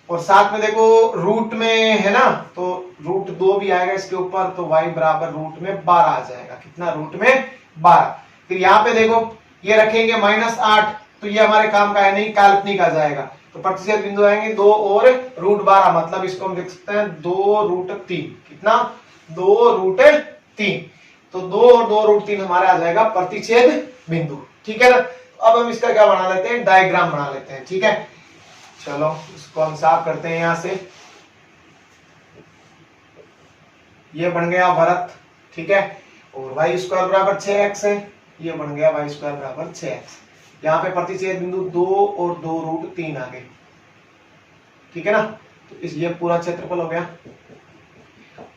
और साथ में देखो रूट में है ना, तो √2 भी आएगा इसके ऊपर, तो y बराबर रूट में 12 आ जाएगा, कितना रूट में 12। फिर यहाँ पे देखो ये रखेंगे -8, तो ये हमारे काम का है नहीं, काल्पनिक आ जाएगा। तो प्रतिशत बिंदु आएंगे 2 और √12, मतलब इसको हम देख सकते हैं 2√3, कितना 2√3। तो 2 और 2√3 हमारे आ जाएगा प्रतिच्छेद बिंदु, ठीक है ना। अब हम इसका क्या बना लेते हैं, डायग्राम बना लेते हैं, ठीक है। चलो इसको हम साफ करते हैं यहाँ से। ये बन गया वृत्त, ठीक है, और y² बराबर 6x है, ये बन गया y² बराबर 6x। यहाँ पे प्रतिच्छेद बिंदु 2 और 2√3 आ गए, ठीक है ना। तो इस ये पूरा क्षेत्रफल हो गया।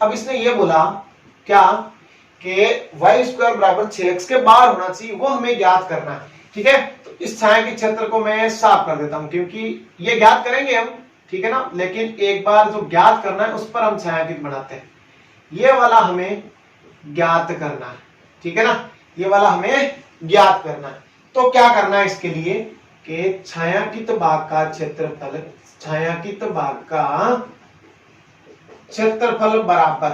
अब इसने ये बोला क्या कि y² बराबर 6x के बाहर होना चाहिए, वो हमें ज्ञात करना है, ठीक है। तो इस छाया के क्षेत्र को मैं साफ कर देता हूं, क्योंकि ये ज्ञात करेंगे हम, ठीक है ना, लेकिन एक बार जो ज्ञात करना है उस पर हम छायांकित बनाते हैं। ये वाला हमें ज्ञात करना है, ठीक है ना, ये वाला हमें ज्ञात करना है। तो क्या करना है इसके लिए, के छायांकित भाग का क्षेत्रफल, छायांकित भाग का क्षेत्रफल बराबर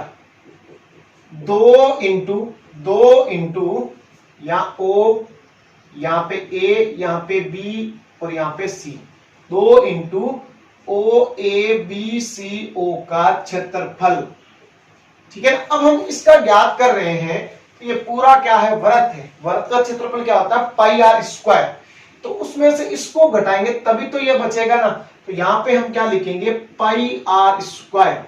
2 इंटू यहाँ O, यहाँ पे A, यहाँ पे B और यहाँ पे C, 2 इंटू OABCO का क्षेत्रफल। ठीक है, अब हम इसका ज्ञात कर रहे हैं। तो ये पूरा क्या है, वृत्त है। वृत्त का क्षेत्रफल क्या होता है, पाई आर स्क्वायर। तो उसमें से इसको घटाएंगे तभी तो ये बचेगा ना। तो यहाँ पे हम क्या लिखेंगे, pi r square,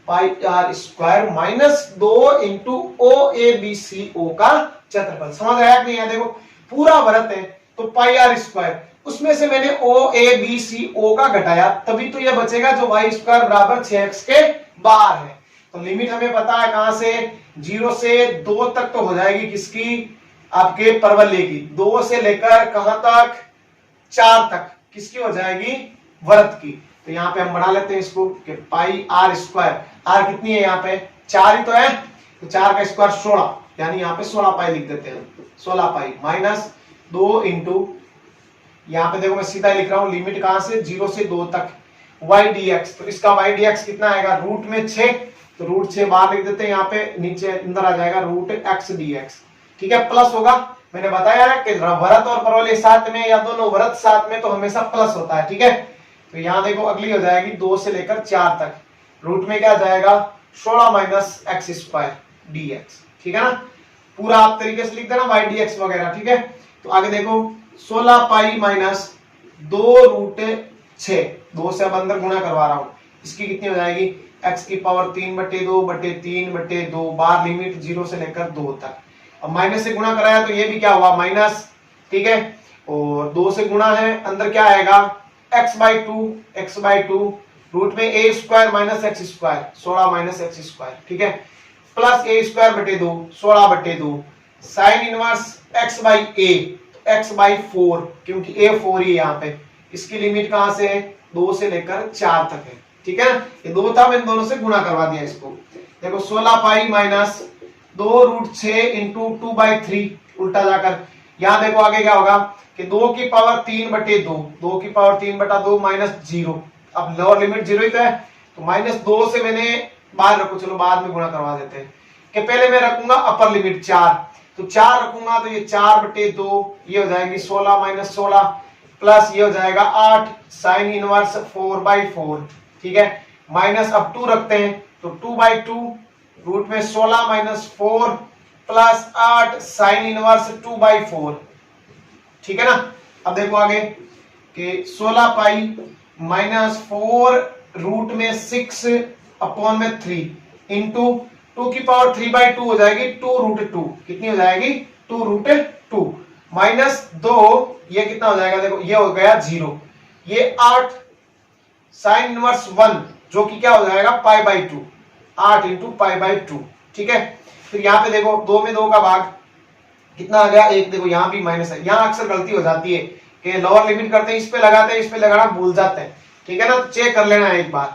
pi r square minus 2 into OABCO का क्षेत्रफल। समझ आया कि नहीं है? देखो पूरा वृत्त है तो पाई आर स्क्वायर, उसमें से मैंने OABCO का घटाया तभी तो यह बचेगा जो y स्क्वायर बराबर 6x के बाहर है। तो लिमिट हमें पता है कहां से, 0 से 2 तक तो हो जाएगी किसकी, आपके परवलय की। 2 से लेकर कहां तक, 4 तक किसकी हो जाएगी, वृत्त की। तो यहाँ पे हम बढ़ा लेते हैं इसको कि पाई आर स्क्वायर, आर कितनी है यहाँ पे, 4 ही तो है, तो 4 का स्क्वायर 16, यानी यहाँ पे 16 पाई लिख देते हैं, 16 पाई माइनस 2 इंटू, यहाँ पे देखो मैं सीधा लिख रहा हूं, लिमिट कहां से, 0 से 2 तक y dx। तो इसका y dx कितना आएगा, रूट में 6, तो रूट 6 बाहर लिख देते हैं, यहाँ पे नीचे अंदर आ जाएगा रूट x dx। ठीक है, प्लस होगा, मैंने बताया है कि वृत्त और परवलय साथ में या दोनों वृत्त साथ में तो हमेशा प्लस होता है। ठीक है, तो यहाँ देखो अगली हो जाएगी 2 से लेकर 4 तक, रूट में क्या जाएगा 16 माइनस एक्स स्क्वायर dx। ठीक है ना, पूरा आप तरीके से लिख देना y dx वगैरह। ठीक है, तो आगे देखो 16 पाई माइनस 2 रूट 6, 2 से अब अंदर गुणा करवा रहा हूं, इसकी कितनी हो जाएगी, x की पावर 3/2/3/2, बार लिमिट 0 से लेकर 2 तक। अब माइनस से गुणा कराया तो ये भी क्या हुआ, माइनस। ठीक है, और 2 से गुणा है, अंदर क्या आएगा x/2 रूट में a square minus x square, 16 minus x square. ठीक है, प्लस a स्क्वायर बटे 2, 16/2 साइन इनवर्स x/a, x/4, क्योंकि a 4 ही यहाँ पे, इसकी लिमिट कहां से है, 2 से लेकर 4 तक है। ठीक है, ये 2 था, मैंने दोनों से गुणा करवा दिया इसको। देखो 16 पाई माइनस 2 रूट 6 इंटू 2/3, उल्टा जाकर यहाँ देखो आगे क्या होगा कि 2 की पावर 3/2, 2 की पावर 3/2 माइनस 0, अब लोअर लिमिट 0 ही तो है, तो माइनस 2 से मैंने बाहर रखो, चलो बाद में गुणा करवा देते हैं, कि पहले मैं रखूंगा अपर लिमिट 4, तो 4 रखूंगा तो ये 4/2, ये हो जाएगी 16 माइनस 16, प्लस ये हो जाएगा 8 साइन इनवर्स 4/4। ठीक है, माइनस अब 2 रखते हैं तो 2/2 रूट में 16 माइनस 4 प्लस 8 साइन इनवर्स 2/4। ठीक है ना, अब देखो आगे कि 16 पाई माइनस 4 रूट में 6 अपॉन में 3 इंटू 2 की पावर 3/2 हो जाएगी 2 रूट 2, कितनी हो जाएगी 2 रूट 2 माइनस 2, ये कितना हो जाएगा, देखो ये हो गया 0, ये 8 साइन इनवर्स 1 जो कि क्या हो जाएगा π/2, 8 इंटू π/2। ठीक है, फिर यहाँ पे देखो 2 में 2 का भाग कितना आ गया 1, देखो यहाँ भी माइनस है, यहाँ अक्सर गलती हो जाती है कि लोअर लिमिट करते हैं इस पे लगाते हैं, इस पे लगाना भूल जाते हैं। ठीक है ना, तो चेक कर लेना है एक बार।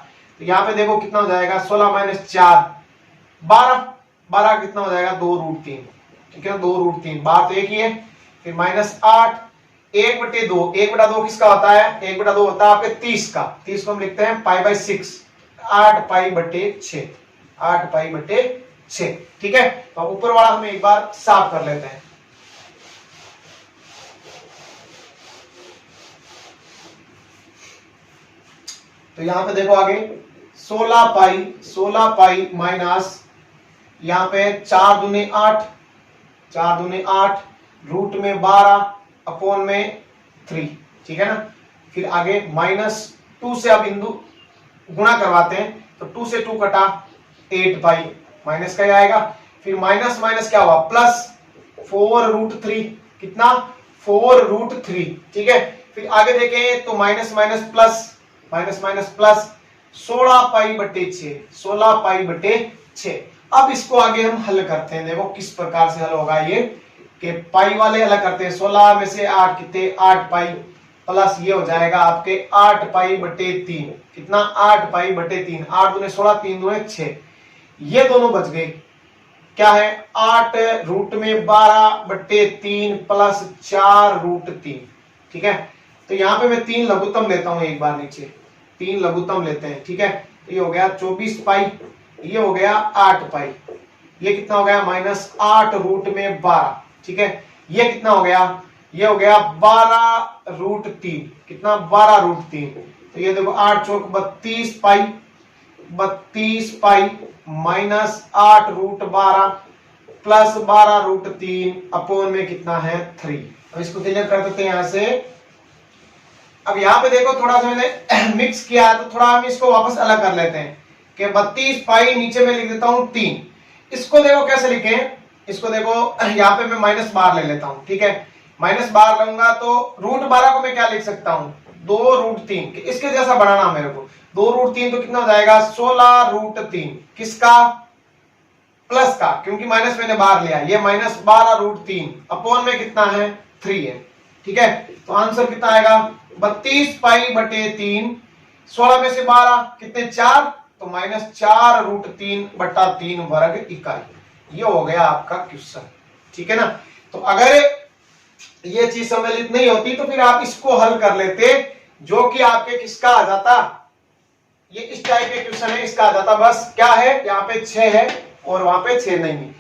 तो यहाँ पे देखो कितना हो जाएगा 16 माइनस 4 12, 12 कितना हो जाएगा 2 रूट 3। ठीक है, 2 रूट 3, बार तो एक ही है, फिर माइनस 8 1/2, 1/2 किसका होता है, 1/2 होता है आपके 30 का, 30 को हम लिखते हैं π/6, 8 π/6, 8 π/6। ठीक है, तो ऊपर वाला हम एक बार साफ कर लेते हैं। तो यहां पे देखो आगे 16 पाई माइनस यहाँ पे 4 दूने 8, 4 दूने 8 रूट में 12 अपॉन में 3। ठीक है ना, फिर आगे माइनस 2 से अब बिंदु गुणा करवाते हैं, तो 2 से 2 कटा 8 पाई, माइनस का ही आएगा, फिर माइनस माइनस क्या हुआ प्लस 4 रूट 3, कितना 4 रूट 3। ठीक है, फिर आगे देखें तो minus minus plus, minus minus plus 16 π/6, 16 π/6। अब इसको आगे हम हल करते हैं, देखो किस प्रकार से हल होगा ये, कि पाई वाले अलग करते हैं, 16 में से 8 कितने 8 पाई, प्लस ये हो जाएगा आपके 8 π/3, कितना 8 π/3, 8 दूने 16, 3 दूने 6, ये दोनों बच गए, क्या है 8 रूट में 12/3 प्लस 4 रूट 3। ठीक है, तो यहाँ पे मैं 3 लघुत्तम लेता हूँ एक बार नीचे, 3 लघुत्तम लेते हैं, ठीक है। तो ये हो गया 24 पाई, ये हो गया 8 पाई, ये कितना हो गया -8 रूट में 12, ठीक है। ये कितना हो गया, ये हो गया 12 रूट 3, कितना 12 रूट 3। तो ये देखो 8 चौक 32 पाई, 32 पाई -8 रूट 12 प्लस 12 रूट 3 अपोन में कितना है 3। अब इसको क्लियर कर देते हैं यहां से। अब यहाँ पे देखो थोड़ा सा मैंने मिक्स किया है, तो थोड़ा हम इसको वापस अलग कर लेते हैं कि 32 पाई नीचे में लिख देता हूं 3। इसको देखो कैसे लिखें, इसको देखो यहाँ पे मैं -12 ले लेता हूं, ठीक है। -12 लूंगा तो रूट 12 को मैं क्या लिख सकता हूं 2 रूट 3, इसके जैसा बनाना मेरे को। 2 रूट 3 तो कितना हो जाएगा 16 रूट 3, किसका प्लस का, क्योंकि माइनस मैंने बाहर लिया, ये -12 रूट 3 अपोन में कितना है 3 है, ठीक है। तो आंसर कितना आएगा 32 पाई बटे 3, 16 में से 12 कितने 4, तो -4 रूट 3 बटा 3 वर्ग इकाई। ये हो गया आपका क्वेश्चन, ठीक है ना। तो अगर ये चीज सम्मिलित नहीं होती तो फिर आप इसको हल कर लेते, जो कि आपके किसका आ जाता, ये इस टाइप के क्वेश्चन है, इसका आ जाता। बस क्या है यहाँ पे 6 है और वहां पे 6 नहीं है,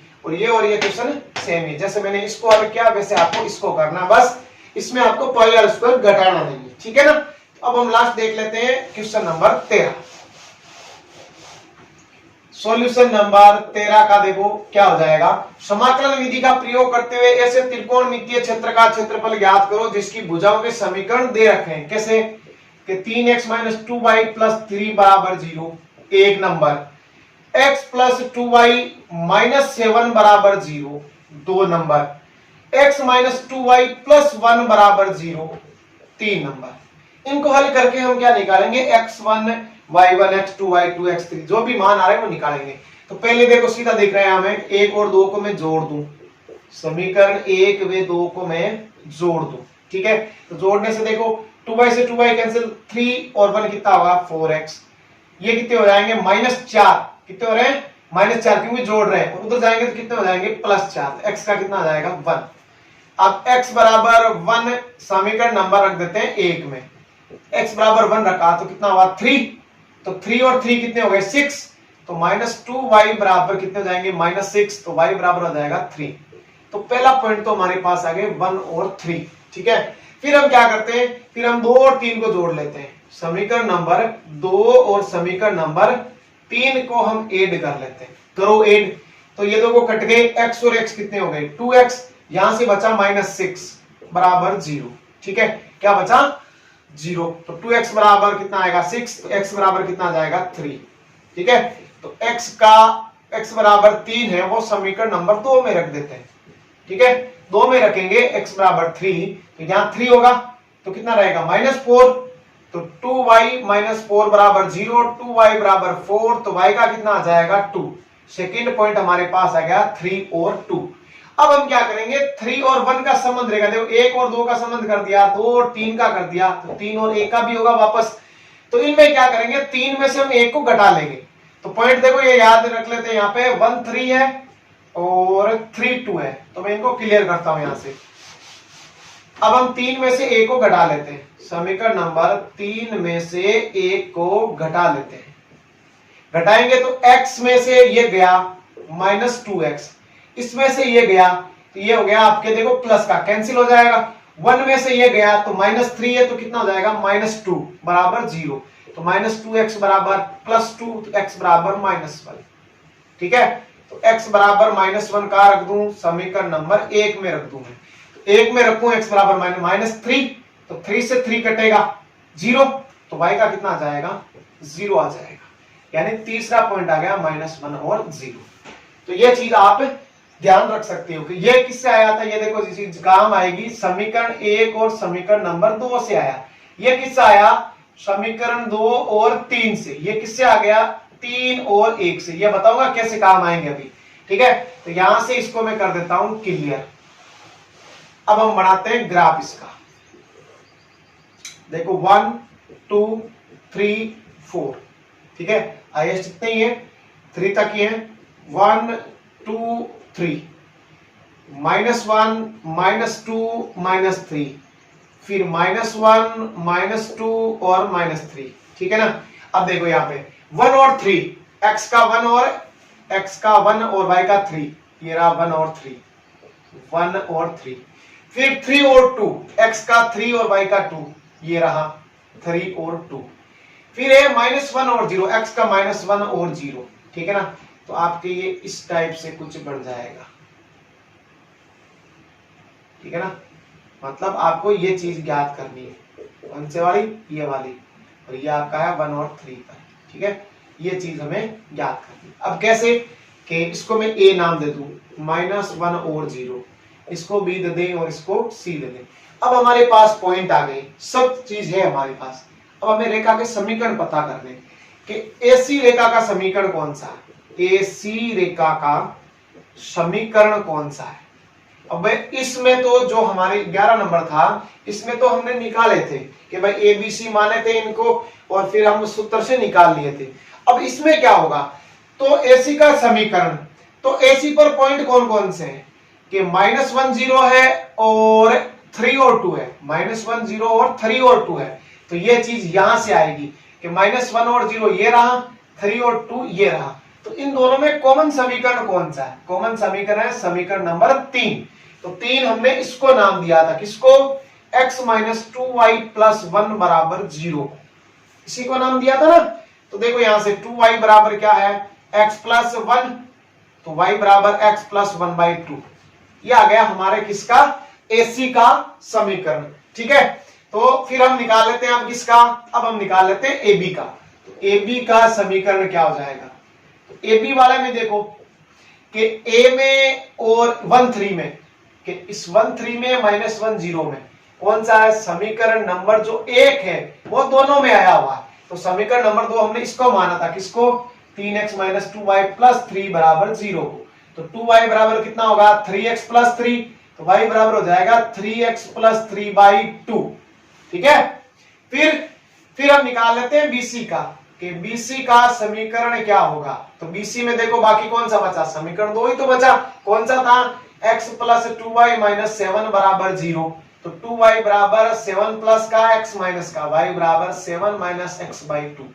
और ये क्वेश्चन सेम है। जैसे मैंने इसको हल किया वैसे आपको इसको करना, बस इसमें आपको पाई आर स्क्वायर घटाना नहीं है, ठीक है ना। अब हम लास्ट देख लेते हैं क्वेश्चन नंबर 13। सॉल्यूशन नंबर 13 का देखो क्या हो जाएगा। समाकलन विधि का प्रयोग करते हुए ऐसे त्रिकोणमितीय क्षेत्र का क्षेत्रफल ज्ञात करो जिसकी भुजाओं के समीकरण दे रखे हैं। कैसे कि 3x - 2y + 3 = 0, एक number, x + 2y - 7 = 0, 2 number, x - 2y + 1 = 0, 3 number. इनको हल करके हम क्या निकालेंगे x1 y1 x2 y2 x3 जो भी मान आ रहे हैं वो निकालेंगे। तो पहले देखो सीधा दिख रहा है हमें, 1 और 2 को मैं जोड़ दूं, समीकरण 1 व 2 को मैं जोड़ दूं, ठीक है। तो जोड़ने से देखो 2y से 2y कैंसिल, 3 और 1 कितना होगा 4x, ये कितने हो जाएंगे -4, कितने हो रहे हैं -4 क्योंकि जोड़ रहे हैं, और उधर जाएंगे तो कितने हो जाएंगे +4, x का कितना आ जाएगा 1। अब x बराबर 1 समीकरण नंबर रख देते हैं 1 में, x बराबर 1 रखा तो कितना हुआ 3, तो 3 और 3 कितने हो गए 6, तो -2y बराबर कितने हो जाएंगे -6, तो y बराबर हो जाएगा 3। तो पहला पॉइंट तो हमारे पास आ गए 1 और 3, ठीक है। फिर हम क्या करते हैं, फिर हम 2 और 3 को जोड़ लेते हैं, समीकरण नंबर 2 और समीकरण नंबर 3 को हम ऐड कर लेते हैं, करो ऐड। तो ये दो को कट गए, x और x कितने हो गए 2x, यहां से बचा -6 बराबर 0, ठीक है। क्या बचा 0, तो 2x बराबर कितना आएगा 6, तो x बराबर कितना आ जाएगा 3, ठीक है। तो x बराबर 3 है वो समीकरण नंबर 2 में रख देते हैं, ठीक है। 2 में रखेंगे x बराबर 3, तो यहां 3 होगा तो कितना रहेगा -4, तो 2y - 4 बराबर 0, 2y बराबर 4, तो y का कितना आ जाएगा 2। सेकेंड पॉइंट हमारे पास आ गया 3 और 2। अब हम क्या करेंगे 3 और 1 का संबंध रहेगा, देखो 1 और 2 का संबंध कर दिया, 2 और 3 का कर दिया, तो 3 और 1 का भी होगा वापस। तो इनमें क्या करेंगे 3 में से हम 1 को घटा लेंगे। तो पॉइंट देखो ये याद रख लेते हैं, यहाँ पे 1 3 है और 3 2 है, तो मैं इनको क्लियर करता हूं यहां से। अब हम 3 में से 1 को घटा लेते हैं, समीकरण नंबर 3 में से 1 को घटा लेते हैं। घटाएंगे तो x में से ये गया -2x, इसमें से ये गया तो ये हो गया आपके देखो प्लस का कैंसिल हो जाएगा, 1 में से ये गया तो -3 है तो कितना हो जाएगा -2 बराबर 0, तो -2x बराबर +2, तो x बराबर -1, ठीक है। तो x बराबर -1 का रख दूं समीकरण नंबर 1 में रख दूं मैं, तो 1 में रखूं x बराबर -3, तो 3 से 3 कटेगा 0, तो y का कितना आ जाएगा 0 आ जाएगा, यानी तीसरा पॉइंट आ गया -1 और 0। तो ये चीज आप ध्यान रख सकते हो कि ये किससे आया था, ये देखो चीज काम आएगी समीकरण 1 और समीकरण नंबर 2 से आया। ये किससे आया समीकरण 2 और 3 से, ये किससे आ गया 3 और 1 से। ये बताऊंगा कैसे काम आएंगे अभी, ठीक है। तो यहां से इसको मैं कर देता हूं क्लियर। अब हम बनाते हैं ग्राफ इसका, देखो 1 2 3 4, ठीक है। हाईएस्ट कितने ही है 3 तक ही है, 1 2 3, -1 -2 -3, फिर -1, -2 और -3, ठीक है ना। अब देखो यहाँ पे 1 और 3, x का 1 और y का 3, ये रहा 1 और 3, 1 और 3। फिर 3 और 2, x का 3 और y का 2, ये रहा 3 और 2। फिर है -1 और 0, x का -1 और 0, ठीक है ना। तो आपके ये इस टाइप से कुछ बन जाएगा, ठीक है ना। मतलब आपको ये चीज ज्ञात करनी है, कौन से वाली, ये वाली, और ये आपका है 1 और 3 का, ठीक है। ये चीज हमें ज्ञात करनी है। अब कैसे कि इसको मैं a नाम दे दूं, -1 और 0, इसको b दे दें और इसको c दे दें। अब हमारे पास पॉइंट आ गए, सब चीज है हमारे पास। अब हमें रेखा के समीकरण पता करने कि AC रेखा का समीकरण कौन सा है, AC रेखा का समीकरण कौन सा है। अब इसमें तो जो हमारे 11 नंबर था, इसमें तो हमने निकाले थे कि भाई ABC माने थे इनको, और फिर हम सूत्र से निकाल लिए थे। अब इसमें क्या होगा, तो AC का समीकरण, तो AC पर पॉइंट कौन कौन से हैं कि -1 0 है और 3 और 2 है, -1 0 और 3 और 2 है। तो ये चीज यहां से आएगी कि -1 और 0 ये रहा, 3 और 2 ये रहा। तो इन दोनों में कॉमन समीकरण कौन सा है, कॉमन समीकरण है समीकरण नंबर 3। तो 3 हमने इसको नाम दिया था, किसको, x - 2y + 1 = 0, इसी को नाम दिया था ना। तो देखो यहां से 2y बराबर क्या है, x + 1, तो y बराबर x + 1/2। ये आ गया हमारे किसका, AC का समीकरण, ठीक है। तो फिर हम निकाल लेते हैं अब किसका, अब हम निकाल लेते हैं AB का। तो AB का समीकरण क्या हो जाएगा, तो AB वाले में देखो कि A में और 1 3 में, कि इस 1 3 में -1 0 में कौन सा है, समीकरण नंबर जो 1 है वो दोनों में आया हुआ है। तो समीकरण नंबर 2 हमने इसको माना था, किसको, 3x - 2y + 3 = 0 को। तो 2y बराबर कितना होगा, 3x + 3, तो y बराबर हो जाएगा 3x + 3/2, ठीक है। फिर हम निकाल लेते हैं BC का, कि BC का समीकरण क्या होगा। तो BC में देखो बाकी कौन सा बचा, समीकरण 2 ही तो बचा, कौन सा था, x + 2y - 7 = 0। तो 2y बराबर 7 प्लस का x माइनस का, y बराबर 7 - x/2।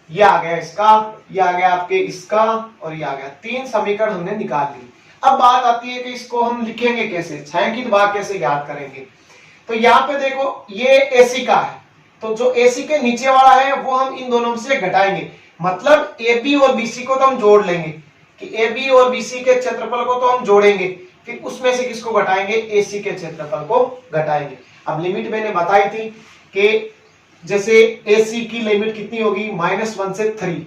ये आ गया इसका, ये आ गया आपके इसका, और ये आ गया, 3 समीकरण हमने निकाल ली। अब बात आती है कि इसको हम लिखेंगे कैसे, छायांकित भाग कैसे ज्ञात करेंगे। तो यहाँ पे देखो ये AC का है, तो जो AC के नीचे वाला है वो हम इन दोनों से घटाएंगे, मतलब AB और BC को तो हम जोड़ लेंगे, कि AB और BC के क्षेत्रफल को तो हम जोड़ेंगे, फिर उसमें से किसको घटाएंगे, AC के क्षेत्रफल को घटाएंगे। अब लिमिट मैंने बताई थी कि जैसे AC की लिमिट कितनी होगी, -1 से 3,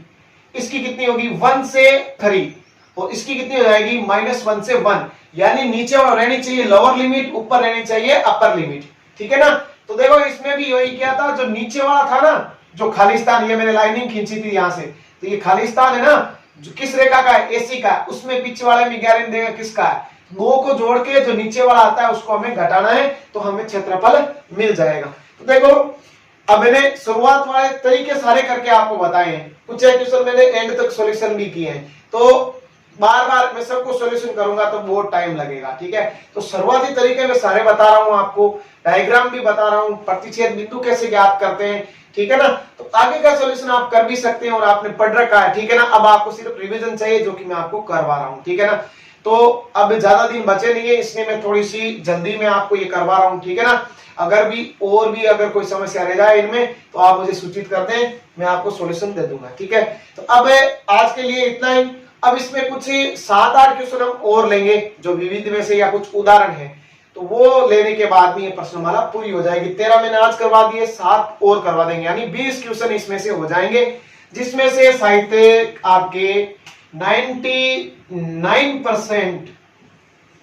इसकी कितनी होगी 1 से 3, और इसकी कितनी हो जाएगी -1 से 1, यानी नीचे रहनी चाहिए लोअर लिमिट, ऊपर रहनी चाहिए अपर लिमिट, ठीक है ना। तो देखो इसमें भी यही किया था, जो नीचे वाला था ना, जो खालिस्तान, ये मैंने लाइनिंग खींची थी यहां से, तो ये खालिस्तान है ना, जो किस रेखा का है, AC का, उसमें बीच वाले में गैरेंट देगा किसका है, 2 को जोड़ के जो नीचे वाला आता है उसको हमें घटाना है, तो हमें क्षेत्रफल मिल जाएगा। तो देखो अब मैंने शुरुआत वाले तरीके सारे करके आपको बताए हैं, कुछ क्वेश्चन मैंने एंड तक सॉल्यूशन भी किए हैं, तो बार बार मैं सबको सॉल्यूशन करूंगा तो बहुत टाइम लगेगा, ठीक है। तो शुरुआती तरीके मैं सारे बता रहा हूं आपको, डायग्राम भी बता रहा हूं, प्रतिच्छेद बिंदु कैसे ज्ञात करते हैं, ठीक है ना। तो आगे का सॉल्यूशन आप कर भी सकते हैं और आपने पढ़ रखा है, ठीक है ना। अब आपको सिर्फ रिवीजन चाहिए जो कि मैं आपको करवा रहा हूं, ठीक है ना। तो अब ज्यादा दिन बचे नहीं है, इसलिए मैं थोड़ी सी जल्दी में आपको ये करवा रहा हूं, ठीक है ना। अगर भी और भी अगर कोई समस्या रह जाए इनमें तो आप मुझे सूचित कर दें, मैं आपको सॉल्यूशन दे दूंगा, ठीक है। तो अब आज के लिए इतना ही। अब इसमें कुछ 7-8 क्वेश्चन हम और लेंगे जो विविध में से या कुछ उदाहरण है, तो वो लेने के बाद में ये प्रश्नमाला पूरी हो जाएगी। 13 मैंने आज करवा दिए, 7 और करवा देंगे, यानी 20 क्वेश्चन इसमें से हो जाएंगे, जिसमें से साहित्य आपके 99%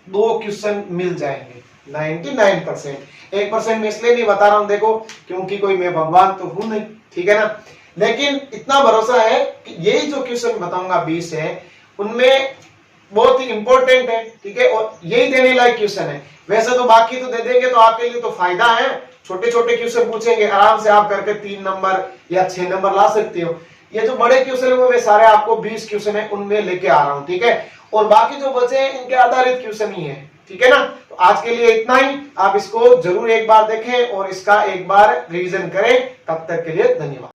2 क्वेश्चन मिल जाएंगे, 99%। 1% में इसलिए नहीं बता रहा हूं देखो, क्योंकि कोई मैं भगवान तो हूं नहीं, ठीक है ना। लेकिन इतना भरोसा है कि यही जो क्वेश्चन बताऊंगा 20 है, उनमें बहुत ही इंपॉर्टेंट है, ठीक है, और यही देने लायक क्वेश्चन है। वैसे तो बाकी तो दे देंगे तो आपके लिए तो फायदा है, छोटे छोटे क्वेश्चन पूछेंगे, आराम से आप करके 3 नंबर या 6 नंबर ला सकते हो। ये जो बड़े क्वेश्चन है वो सारे आपको 20 क्वेश्चन है उनमें लेके आ रहा हूं, ठीक है। और बाकी जो बचे हैं इनके आधारित क्वेश्चन ही है, ठीक है ना। तो आज के लिए इतना ही, आप इसको जरूर एक बार देखें और इसका एक बार रिवीजन करें। तब तक के लिए धन्यवाद।